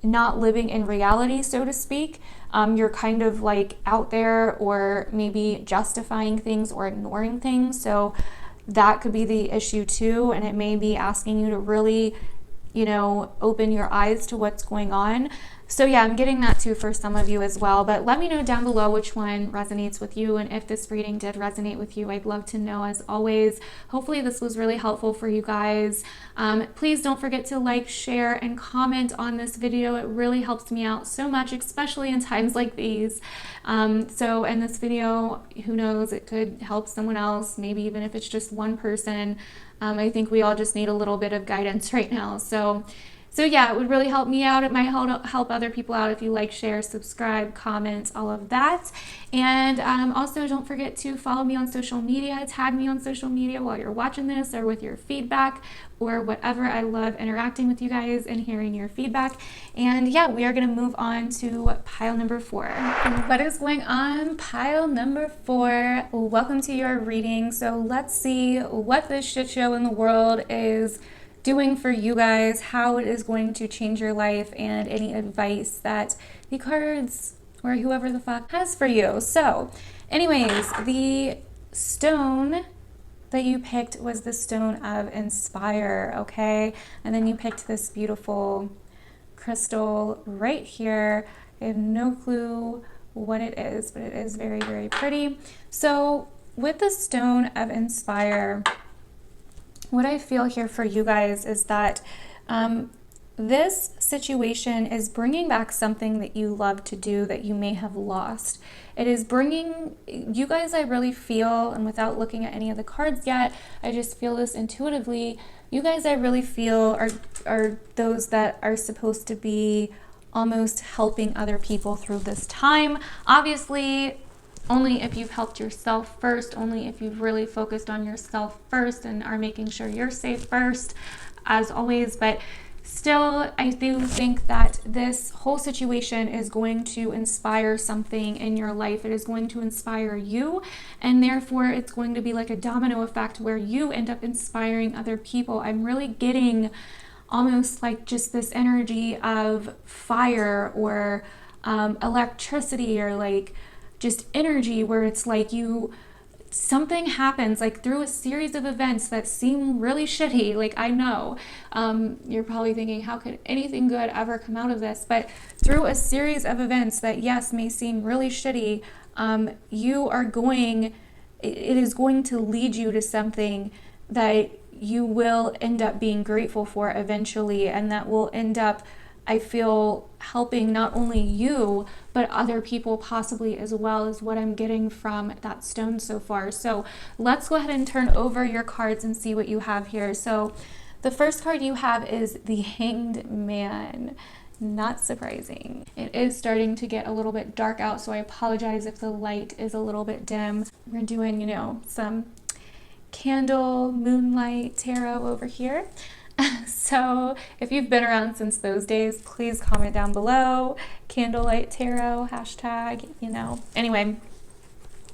A: not living in reality, so to speak. You're kind of like out there, or maybe justifying things or ignoring things. So that could be the issue too. And it may be asking you to really, open your eyes to what's going on. So yeah, I'm getting that too for some of you as well. But let me know down below which one resonates with you, and if this reading did resonate with you, I'd love to know as always. Hopefully this was really helpful for you guys. Please don't forget to like, share, and comment on this video. It really helps me out so much, especially in times like these. So in this video, who knows, it could help someone else, maybe even if it's just one person. I think we all just need a little bit of guidance right now. So yeah, it would really help me out. It might help other people out if you like, share, subscribe, comment, all of that. And also don't forget to follow me on social media, tag me on social media while you're watching this, or with your feedback or whatever. I love interacting with you guys and hearing your feedback. And yeah, we are going to move on to pile number 4. What is going on, pile number 4? Welcome to your reading. So let's see what this shit show in the world is doing for you guys, how it is going to change your life, and any advice that the cards or whoever the fuck has for you. So anyways, the stone that you picked was the stone of Inspire, okay? And then you picked this beautiful crystal right here. I have no clue what it is, but it is very, very pretty. So with the stone of Inspire, what I feel here for you guys is that this situation is bringing back something that you love to do that you may have lost. It is bringing you guys, I really feel, and without looking at any of the cards yet, I just feel this intuitively. You guys, I really feel, are those that are supposed to be almost helping other people through this time. Obviously, only if you've helped yourself first, only if you've really focused on yourself first and are making sure you're safe first, as always. But still, I do think that this whole situation is going to inspire something in your life. It is going to inspire you, and therefore it's going to be like a domino effect where you end up inspiring other people. I'm really getting almost like just this energy of fire, or electricity, or like just energy where it's like something happens, like through a series of events that seem really shitty. Like, I know you're probably thinking, how could anything good ever come out of this? But through a series of events that, yes, may seem really shitty, it is going to lead you to something that you will end up being grateful for eventually, and that will end up, I feel, helping not only you, but other people possibly as well, is what I'm getting from that stone so far. So let's go ahead and turn over your cards and see what you have here. So the first card you have is the Hanged Man. Not surprising. It is starting to get a little bit dark out, so I apologize if the light is a little bit dim. We're doing, some Candle Moonlight Tarot over here. So if you've been around since those days, please comment down below. Candlelight Tarot, hashtag, Anyway,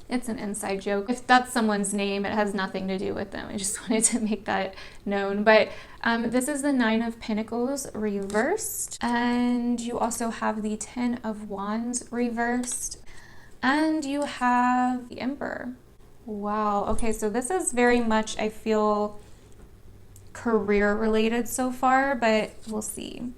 A: it's an inside joke. If that's someone's name, it has nothing to do with them. I just wanted to make that known. But this is the Nine of Pentacles reversed. And you also have the Ten of Wands reversed. And you have the Emperor. Wow. Okay, so this is very much, I feel, career related so far, but we'll see.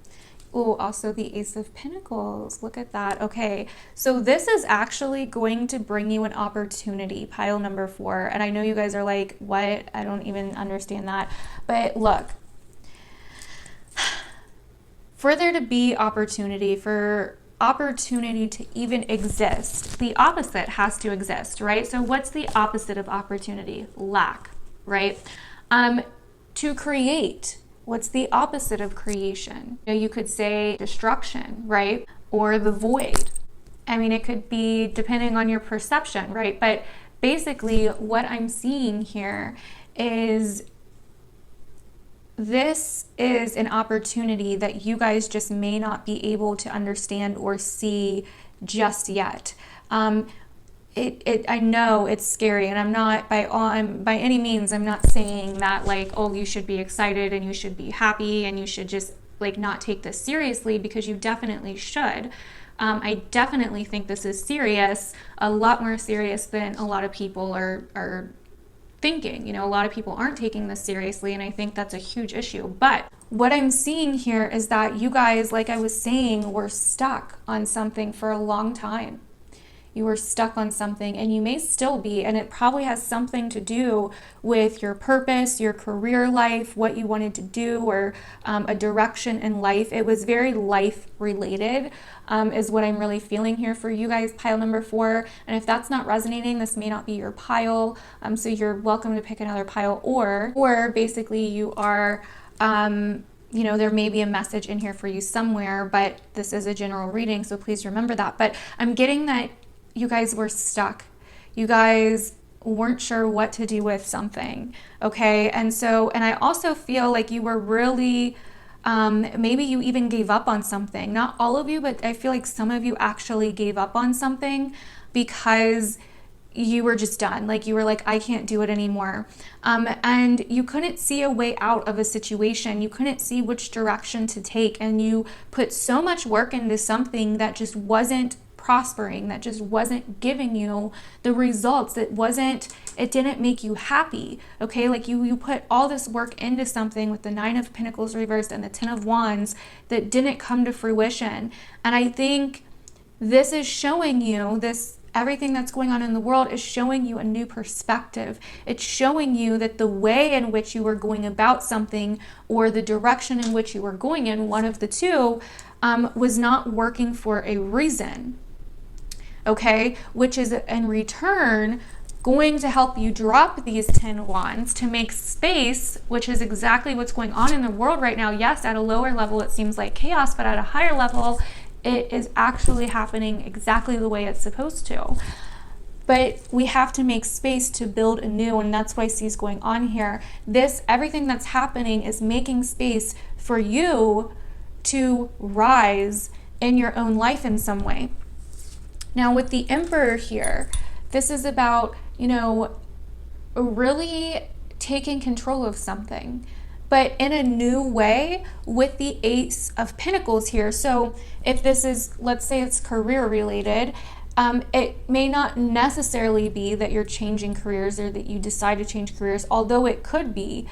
A: Oh, also the Ace of Pentacles. Look at that. Okay, so this is actually going to bring you an opportunity, pile number 4. And I know you guys are like, what? I don't even understand that. But look, for there to be opportunity, for opportunity to even exist, the opposite has to exist, right? So what's the opposite of opportunity? Lack, right? To create, what's the opposite of creation? You could say destruction, right? Or the void. I mean, it could be depending on your perception, right? But basically what I'm seeing here is this is an opportunity that you guys just may not be able to understand or see just yet. I know it's scary, and I'm not by any means, I'm not saying that like, oh, you should be excited and you should be happy and you should just like not take this seriously, because you definitely should. I definitely think this is serious, a lot more serious than a lot of people are thinking. A lot of people aren't taking this seriously, and I think that's a huge issue. But what I'm seeing here is that you guys, like I was saying, were stuck on something for a long time. You were stuck on something, and you may still be, and it probably has something to do with your purpose, your career life, what you wanted to do, or a direction in life. It was very life related, is what I'm really feeling here for you guys, pile number 4. And if that's not resonating, this may not be your pile. So you're welcome to pick another pile, or basically you are, there may be a message in here for you somewhere, but this is a general reading, so please remember that. But I'm getting that you guys were stuck. You guys weren't sure what to do with something, okay? And I also feel like you were really, maybe you even gave up on something. Not all of you, but I feel like some of you actually gave up on something because you were just done. Like you were like, I can't do it anymore. And you couldn't see a way out of a situation. You couldn't see which direction to take. And you put so much work into something that just wasn't prospering, that just wasn't giving you the results. It didn't make you happy. Okay, like you put all this work into something with the Nine of Pentacles reversed and the Ten of Wands that didn't come to fruition. And I think this is showing you, everything that's going on in the world is showing you a new perspective. It's showing you that the way in which you were going about something, or the direction in which you were going in, one of the two, was not working for a reason. Okay, which is in return going to help you drop these 10 wands to make space, which is exactly what's going on in the world right now. Yes, at a lower level it seems like chaos, but at a higher level it is actually happening exactly the way it's supposed to. But we have to make space to build anew, and that's why I see is going on here. Everything that's happening is making space for you to rise in your own life in some way. Now with the Emperor here, this is about, really taking control of something, but in a new way with the Ace of Pentacles here. So if this is, let's say it's career related, it may not necessarily be that you're changing careers or that you decide to change careers, although it could be.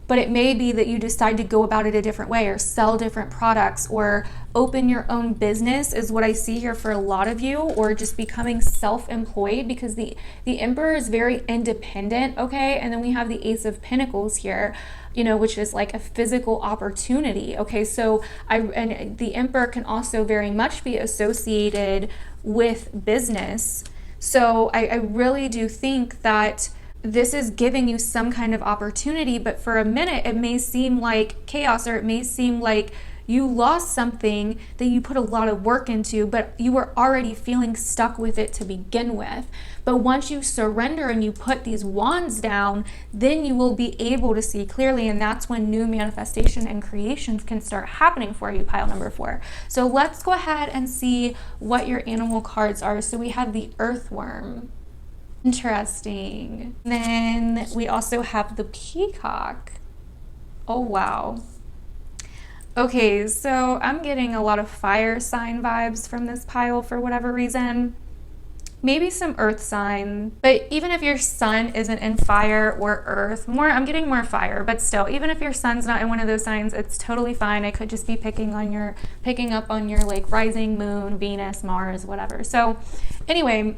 A: But it may be that you decide to go about it a different way, or sell different products, or open your own business is what I see here for a lot of you, or just becoming self-employed, because the Emperor is very independent, okay? And then we have the Ace of Pentacles here, which is like a physical opportunity, okay? So and the Emperor can also very much be associated with business. So I really do think that this is giving you some kind of opportunity, but for a minute it may seem like chaos, or it may seem like you lost something that you put a lot of work into, but you were already feeling stuck with it to begin with. But once you surrender and you put these wands down, then you will be able to see clearly, and that's when new manifestation and creations can start happening for you, pile number 4. So let's go ahead and see what your animal cards are. So we have the earthworm. Interesting. Then we also have the peacock. Oh, wow. Okay, so I'm getting a lot of fire sign vibes from this pile for whatever reason. Maybe some earth sign, but even if your sun isn't in fire or earth, I'm getting more fire, but still, even if your sun's not in one of those signs, it's totally fine. I could just be picking up on your like rising moon, Venus, Mars, whatever. So anyway,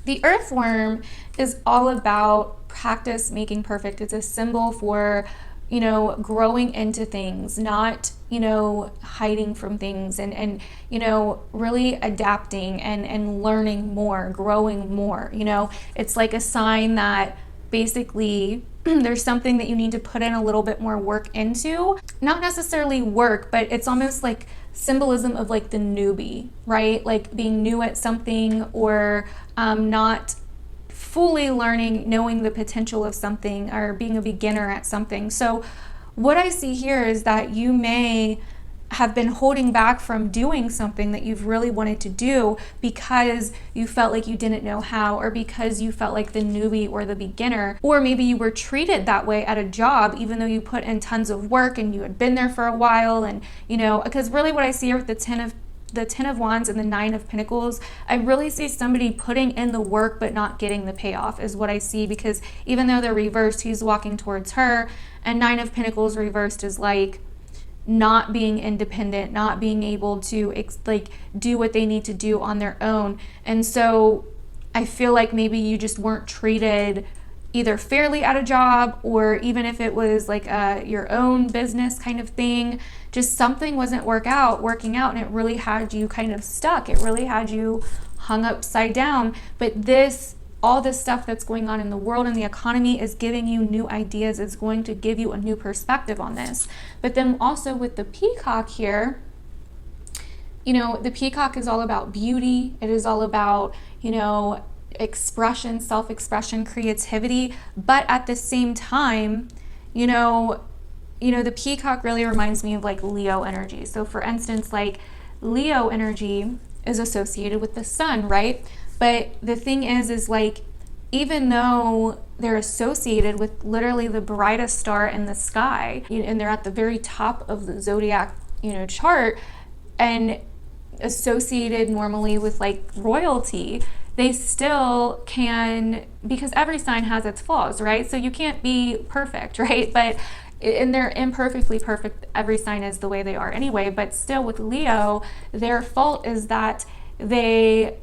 A: the earthworm is all about practice making perfect. It's a symbol for, you know, growing into things, not, you know, hiding from things, and you know, really adapting and learning more, growing more. You know, it's like a sign that basically there's something that you need to put in a little bit more work into. Not necessarily work, but it's almost like symbolism of like the newbie, right? Like being new at something, or not fully learning, knowing the potential of something, or being a beginner at something. So what I see here is that you may have been holding back from doing something that you've really wanted to do because you felt like you didn't know how, or because you felt like the newbie or the beginner, or maybe you were treated that way at a job even though you put in tons of work and you had been there for a while. And you know, because really what I see here with the Ten of Wands and the Nine of Pentacles, I really see somebody putting in the work but not getting the payoff is what I see, because even though they're reversed, he's walking towards her, and Nine of Pentacles reversed is like not being independent, not being able to like do what they need to do on their own. And so I feel like maybe you just weren't treated either fairly at a job, or even if it was like your own business kind of thing, just something wasn't working out, and it really had you kind of stuck. It really had you hung upside down. But all this stuff that's going on in the world and the economy is giving you new ideas. It's going to give you a new perspective on this. But then also with the peacock here, you know, the peacock is all about beauty. It is all about, you know, expression, self-expression, creativity. But at the same time, you know, the peacock really reminds me of like Leo energy. So for instance, like Leo energy is associated with the sun, right? But the thing is like, even though they're associated with literally the brightest star in the sky, and they're at the very top of the zodiac, you know, chart, and associated normally with like royalty, they still can, because every sign has its flaws, right? So you can't be perfect, right? And they're imperfectly perfect. Every sign is the way they are anyway. But still with Leo, their fault is that they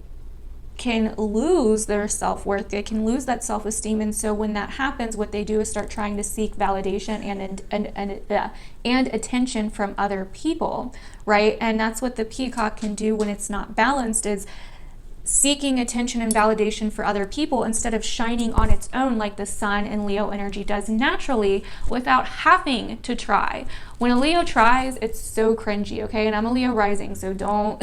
A: can lose their self-worth. They can lose that self-esteem. And so when that happens, what they do is start trying to seek validation and attention from other people, right? And that's what the peacock can do when it's not balanced, is seeking attention and validation for other people instead of shining on its own like the sun and Leo energy does naturally without having to try. When a Leo tries, it's so cringy, okay? And I'm a Leo rising, so don't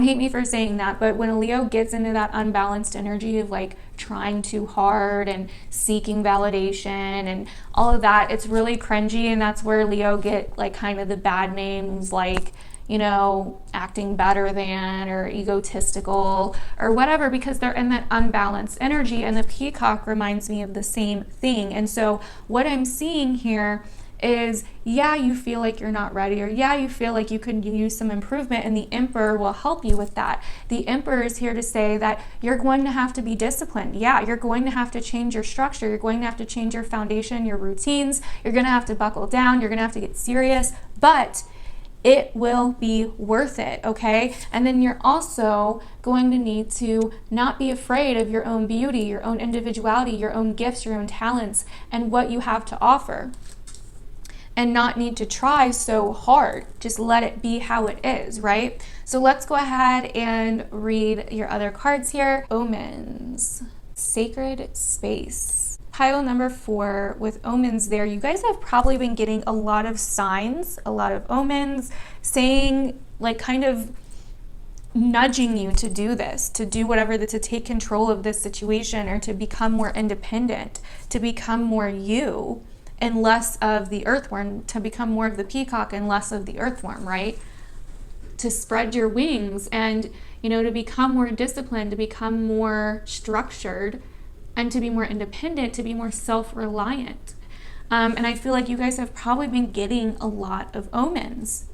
A: hate me for saying that, but when a Leo gets into that unbalanced energy of like trying too hard and seeking validation and all of that, it's really cringy. And that's where Leo get like kind of the bad names, like, you know, acting better than, or egotistical or whatever, because they're in that unbalanced energy. And the peacock reminds me of the same thing. And so what I'm seeing here is, yeah, you feel like you're not ready, or yeah, you feel like you could use some improvement, and the Emperor will help you with that. The Emperor is here to say that you're going to have to be disciplined. Yeah, you're going to have to change your structure. You're going to have to change your foundation, your routines. You're going to have to buckle down. You're going to have to get serious, but it will be worth it, okay? And then you're also going to need to not be afraid of your own beauty, your own individuality, your own gifts, your own talents, and what you have to offer. And not need to try so hard. Just let it be how it is, right? So let's go ahead and read your other cards here. Omens. Sacred space. Pile number 4 with omens there, you guys have probably been getting a lot of signs, a lot of omens saying, like, kind of nudging you to do this, to do whatever, to take control of this situation, or to become more independent, to become more you and less of the earthworm, to become more of the peacock and less of the earthworm, right? To spread your wings and, you know, to become more disciplined, to become more structured, and to be more independent, to be more self-reliant. And I feel like you guys have probably been getting a lot of omens,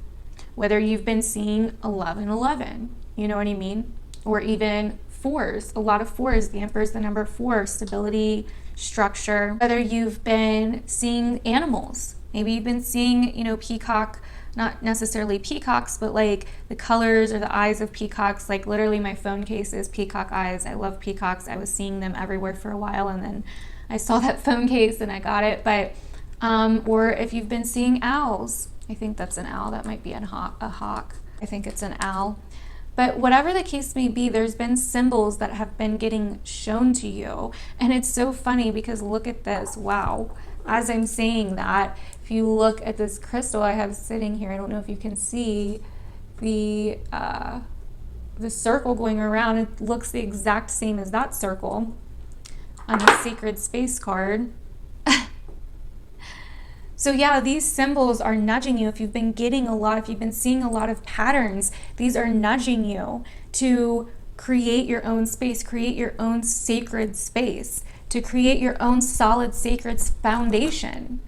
A: whether you've been seeing 1111, you know what I mean? Or even 4s, a lot of 4s. The Emperor is the number 4, stability, structure. Whether you've been seeing animals, maybe you've been seeing, you know, peacock, not necessarily peacocks, but like the colors or the eyes of peacocks. Like literally my phone case is peacock eyes. I love peacocks. I was seeing them everywhere for a while, and then I saw that phone case and I got it. But or if you've been seeing owls, I think that's an owl. That might be a hawk. I think it's an owl. But whatever the case may be, there's been symbols that have been getting shown to you. And it's so funny because look at this. Wow. As I'm saying that, if you look at this crystal I have sitting here, I don't know if you can see the circle going around. It looks the exact same as that circle on the Sacred Space card. So yeah, these symbols are nudging you. If you've been getting a lot, if you've been seeing a lot of patterns, these are nudging you to create your own space, create your own sacred space, to create your own solid sacred foundation.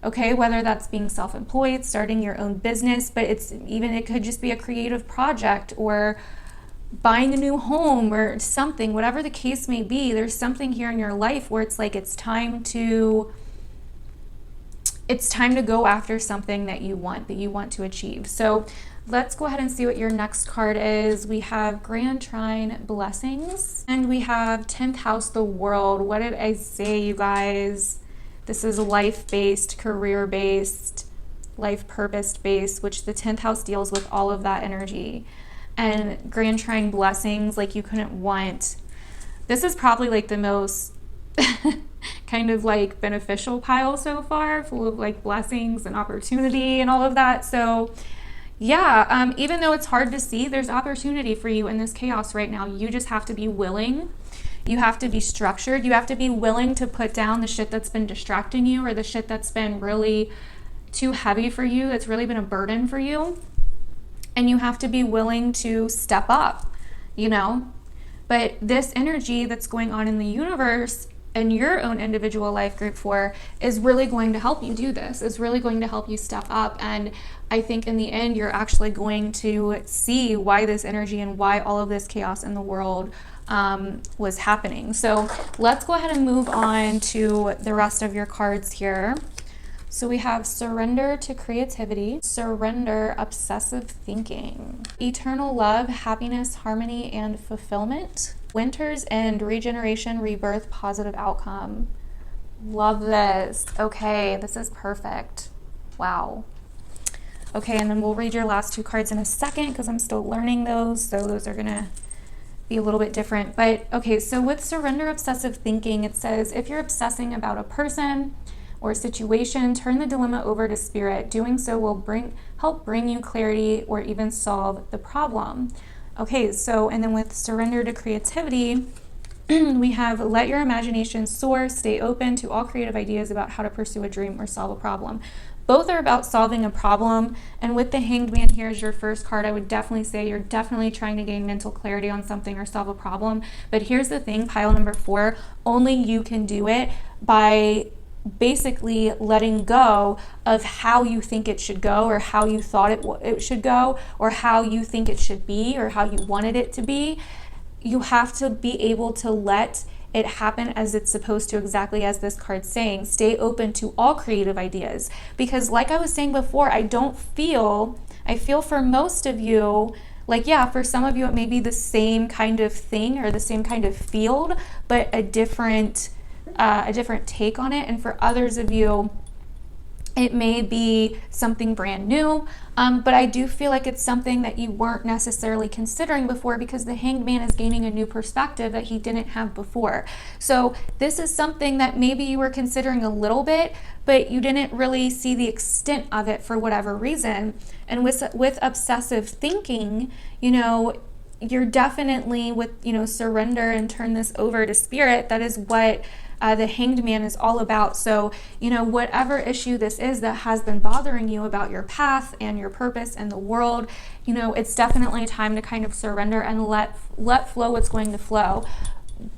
A: Okay, whether that's being self-employed, starting your own business, but it could just be a creative project, or buying a new home or something, whatever the case may be. There's something here in your life where it's like it's time to go after something that you want to achieve. So let's go ahead and see what your next card is. We have Grand Trine Blessings, and we have 10th House, the World. What did I say, you guys? This is life-based, career-based, life purpose-based, which the 10th house deals with all of that energy. And Grand Trine Blessings, like you couldn't want. This is probably like the most kind of like beneficial pile so far, full of like blessings and opportunity and all of that. So yeah, even though it's hard to see, there's opportunity for you in this chaos right now. You just have to be willing. You have to be structured. You have to be willing to put down the shit that's been distracting you, or the shit that's been really too heavy for you, that's really been a burden for you. And you have to be willing to step up, you know? But this energy that's going on in the universe and your own individual life group 4 is really going to help you do this, is really going to help you step up. And I think in the end, you're actually going to see why this energy and why all of this chaos in the world was happening. So let's go ahead and move on to the rest of your cards here. So we have Surrender to Creativity, Surrender Obsessive Thinking, Eternal Love, Happiness, Harmony, and Fulfillment, Winter's End, Regeneration, Rebirth, Positive Outcome. Love this. Okay, this is perfect. Wow. Okay, and then we'll read your last 2 cards in a second because I'm still learning those. So those are going to be a little bit different. But okay, so with Surrender Obsessive Thinking, it says, if you're obsessing about a person or situation, turn the dilemma over to Spirit. Doing so will help bring you clarity or even solve the problem. Okay, so, and then with Surrender to Creativity, we have let your imagination soar, stay open to all creative ideas about how to pursue a dream or solve a problem. Both are about solving a problem, and with the Hanged Man here as your first card, I would definitely say you're definitely trying to gain mental clarity on something or solve a problem. But here's the thing, pile number 4, only you can do it by basically letting go of how you think it should go, or how you thought it should go, or how you think it should be, or how you wanted it to be. You have to be able to let it happen as it's supposed to, exactly as this card's saying. Stay open to all creative ideas, because like I was saying before, I feel for most of you, like, yeah, for some of you it may be the same kind of thing or the same kind of field, but a different take on it. And for others of you, it may be something brand new. But I do feel like it's something that you weren't necessarily considering before, because the Hanged Man is gaining a new perspective that he didn't have before. So this is something that maybe you were considering a little bit, but you didn't really see the extent of it for whatever reason. And with obsessive thinking, you know, you're definitely with, you know, surrender and turn this over to spirit. That is what the Hanged Man is all about. So, you know, whatever issue this is that has been bothering you about your path and your purpose and the world, you know, it's definitely time to kind of surrender and let flow what's going to flow.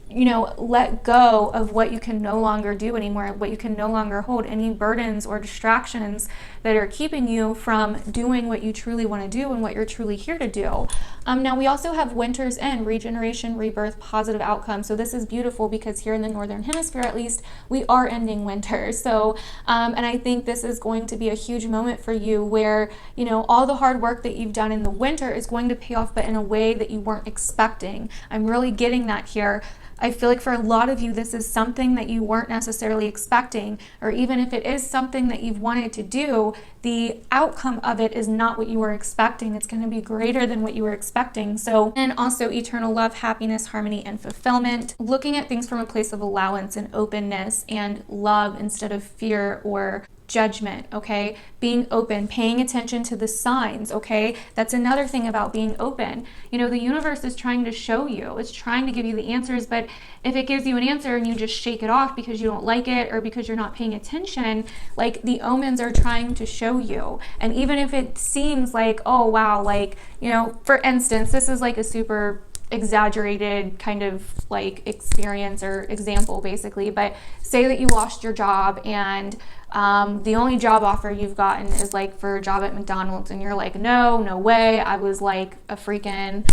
A: You know, let go of what you can no longer do anymore, what you can no longer hold, any burdens or distractions that are keeping you from doing what you truly want to do and what you're truly here to do. Now, we also have winter's end, regeneration, rebirth, positive outcome. So this is beautiful because here in the Northern Hemisphere, at least, we are ending winter. So, and I think this is going to be a huge moment for you where, you know, all the hard work that you've done in the winter is going to pay off, but in a way that you weren't expecting. I'm really getting that here. I feel like for a lot of you, this is something that you weren't necessarily expecting, or even if it is something that you've wanted to do, the outcome of it is not what you were expecting. It's going to be greater than what you were expecting. So, and also eternal love, happiness, harmony, and fulfillment. Looking at things from a place of allowance and openness and love instead of fear or judgment, okay? Being open, paying attention to the signs, okay? That's another thing about being open. You know, the universe is trying to show you, it's trying to give you the answers, but if it gives you an answer and you just shake it off because you don't like it or because you're not paying attention, like the omens are trying to show you. And even if it seems like, oh wow, like, you know, for instance, this is like a super exaggerated kind of like experience or example basically, but say that you lost your job and the only job offer you've gotten is like for a job at McDonald's, and you're like, no way, I was like a freaking,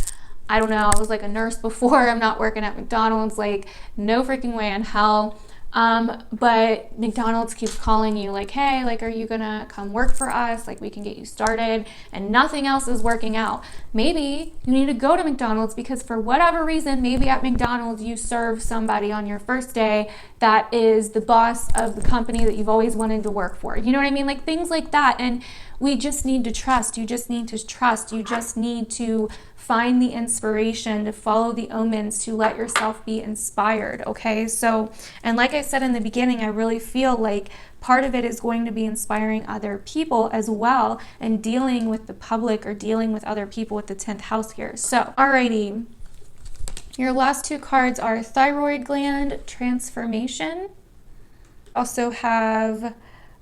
A: I don't know, I was like a nurse before, I'm not working at McDonald's, like no freaking way in hell. But McDonald's keeps calling you like, hey, like, are you gonna come work for us? Like, we can get you started, and nothing else is working out. Maybe you need to go to McDonald's because for whatever reason, maybe at McDonald's you serve somebody on your first day that is the boss of the company that you've always wanted to work for. You know what I mean? Like things like that. And we just need to trust. You just need to trust. You just need to find the inspiration, to follow the omens, to let yourself be inspired, okay? So, and like I said in the beginning, I really feel like part of it is going to be inspiring other people as well and dealing with the public or dealing with other people with the 10th house here. So, alrighty. Your last two cards are thyroid gland transformation. Also have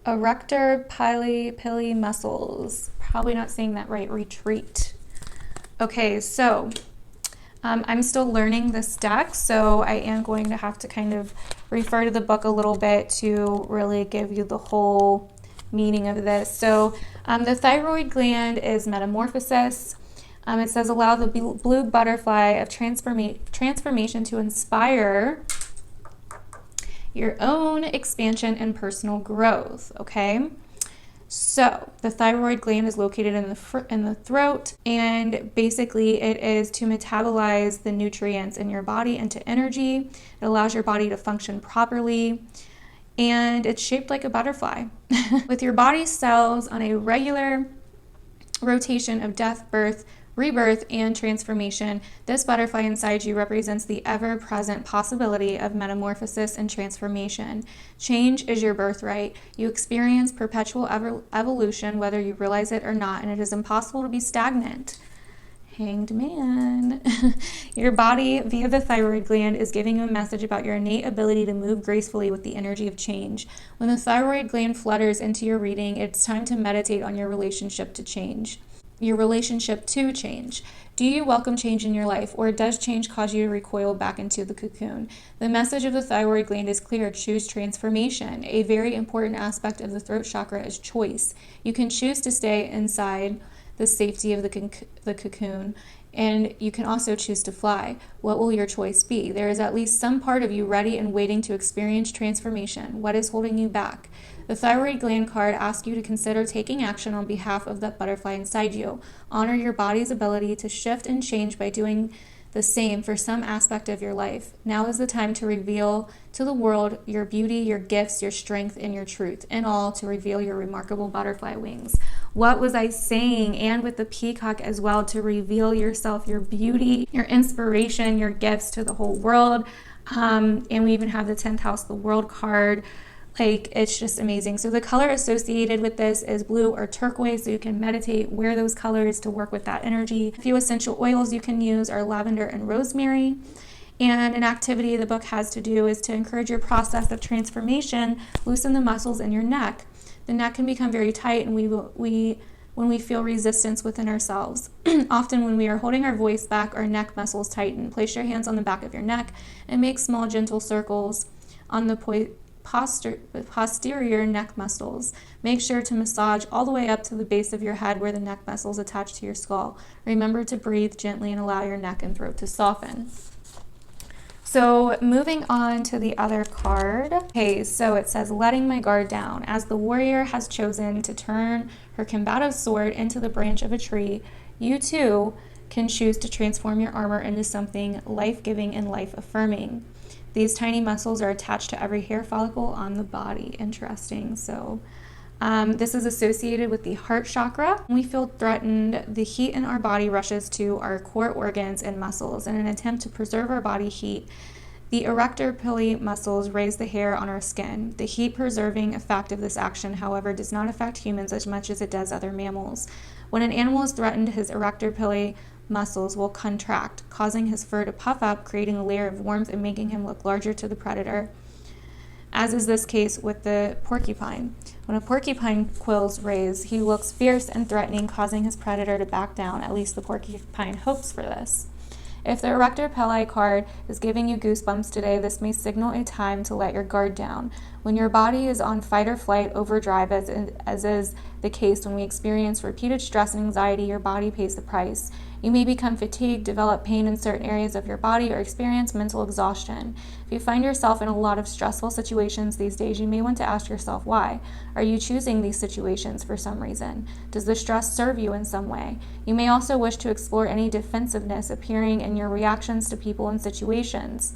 A: erector pili muscles. Probably not saying that right. Retreat. Okay, so I'm still learning this deck, so I am going to have to kind of refer to the book a little bit to really give you the whole meaning of this. So the thyroid gland is metamorphosis. It says allow the blue butterfly of transformation to inspire your own expansion and personal growth, okay? So the thyroid gland is located in the throat, and basically it is to metabolize the nutrients in your body into energy. It allows your body to function properly, and it's shaped like a butterfly. With your body's cells on a regular rotation of death, birth, rebirth, and transformation, this butterfly inside you represents the ever-present possibility of metamorphosis and transformation. Change is your birthright. You experience perpetual evolution whether you realize it or not, and it is impossible to be stagnant. Hanged Man. Your body, via the thyroid gland, is giving you a message about your innate ability to move gracefully with the energy of change. When the thyroid gland flutters into your reading, it's time to meditate on your relationship to change. Your relationship to change. Do you welcome change in your life, or does change cause you to recoil back into the cocoon? The message of the thyroid gland is clear. Choose transformation. A very important aspect of the throat chakra is choice. You can choose to stay inside the safety of the cocoon, and you can also choose to fly. What will your choice be? There is at least some part of you ready and waiting to experience transformation. What is holding you back? The thyroid gland card asks you to consider taking action on behalf of that butterfly inside you. Honor your body's ability to shift and change by doing the same for some aspect of your life. Now is the time to reveal to the world your beauty, your gifts, your strength, and your truth, and all to reveal your remarkable butterfly wings. What was I saying? And with the peacock as well, to reveal yourself, your beauty, your inspiration, your gifts to the whole world. And we even have the 10th house, the world card. Like, it's just amazing. So the color associated with this is blue or turquoise, so you can meditate, wear those colors to work with that energy. A few essential oils you can use are lavender and rosemary. And an activity the book has to do is to encourage your process of transformation, loosen the muscles in your neck. The neck can become very tight, and when we feel resistance within ourselves. Often when we are holding our voice back, our neck muscles tighten. Place your hands on the back of your neck and make small gentle circles on the posterior neck muscles. Make sure to massage all the way up to the base of your head where the neck muscles attach to your skull. Remember to breathe gently and allow your neck and throat to soften. So moving on to the other card. Okay, so it says, letting my guard down. As the warrior has chosen to turn her combative sword into the branch of a tree, you too can choose to transform your armor into something life-giving and life-affirming. These tiny muscles are attached to every hair follicle on the body. Interesting. So this is associated with the heart chakra. When we feel threatened, the heat in our body rushes to our core organs and muscles. In an attempt to preserve our body heat, the erector pili muscles raise the hair on our skin. The heat-preserving effect of this action, however, does not affect humans as much as it does other mammals. When an animal is threatened, his erector pili muscles will contract, causing his fur to puff up, creating a layer of warmth and making him look larger to the predator, as is this case with the porcupine. When a porcupine quills raise, he looks fierce and threatening, causing his predator to back down. At least the porcupine hopes for this. If the erector pili card is giving you goosebumps today, this may signal a time to let your guard down. When your body is on fight or flight overdrive, as is the case when we experience repeated stress and anxiety, your body pays the price. You may become fatigued, develop pain in certain areas of your body, or experience mental exhaustion. If you find yourself in a lot of stressful situations these days, you may want to ask yourself why. Are you choosing these situations for some reason? Does the stress serve you in some way? You may also wish to explore any defensiveness appearing in your reactions to people and situations.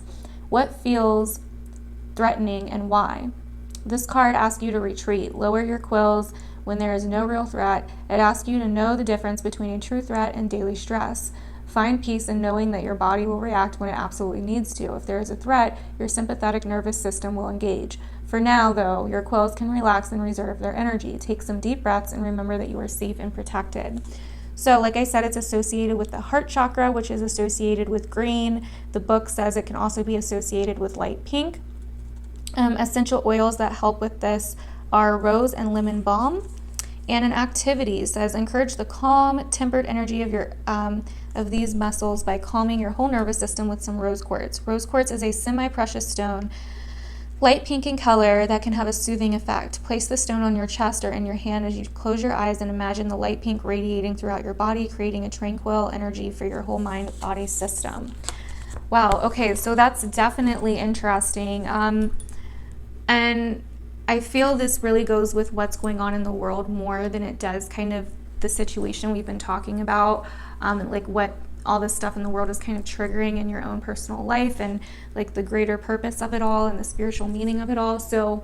A: What feels threatening and why? This card asks you to retreat, lower your quills when there is no real threat. It asks you to know the difference between a true threat and daily stress. Find peace in knowing that your body will react when it absolutely needs to. If there is a threat, your sympathetic nervous system will engage. For now, though, your quills can relax and reserve their energy. Take some deep breaths and remember that you are safe and protected. So like I said, it's associated with the heart chakra, which is associated with green. The book says it can also be associated with light pink. Essential oils that help with this are rose and lemon balm. And an activity says encourage the calm, tempered energy of these muscles by calming your whole nervous system with some rose quartz. Rose quartz is a semi-precious stone, light pink in color, that can have a soothing effect. Place the stone on your chest or in your hand as you close your eyes and imagine the light pink radiating throughout your body, creating a tranquil energy for your whole mind-body system. Wow, okay, so that's definitely interesting. And I feel this really goes with what's going on in the world more than it does kind of the situation we've been talking about, like what all this stuff in the world is kind of triggering in your own personal life and like the greater purpose of it all and the spiritual meaning of it all. So,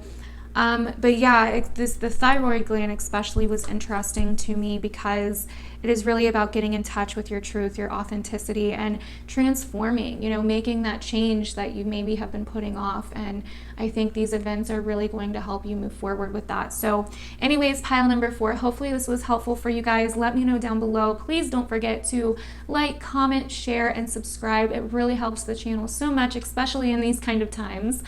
A: but yeah, the thyroid gland especially was interesting to me because it is really about getting in touch with your truth, your authenticity, and transforming, making that change that you maybe have been putting off. And I think these events are really going to help you move forward with that. So anyways, pile number 4, hopefully this was helpful for you guys. Let me know down below. Please don't forget to like, comment, share, and subscribe. It really helps the channel so much, especially in these kind of times.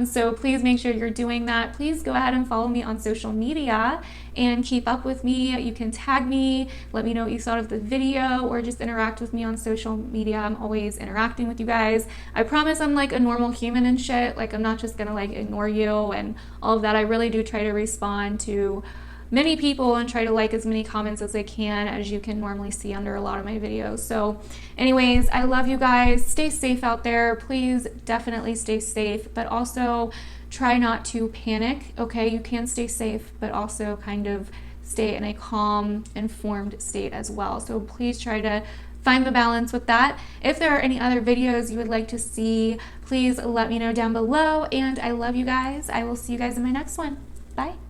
A: So please make sure you're doing that. Please go ahead and follow me on social media and keep up with me. You can tag me, let me know what you thought of the video, or just interact with me on social media. I'm always interacting with you guys. I promise I'm like a normal human and shit. Like, I'm not just gonna like ignore you and all of that. I really do try to respond to many people and try to like as many comments as I can, as you can normally see under a lot of my videos. So anyways, I love you guys. Stay safe out there. Please definitely stay safe, but also try not to panic. Okay, you can stay safe, but also kind of stay in a calm, informed state as well. So please try to find the balance with that. If there are any other videos you would like to see, please let me know down below. And I love you guys. I will see you guys in my next one. Bye.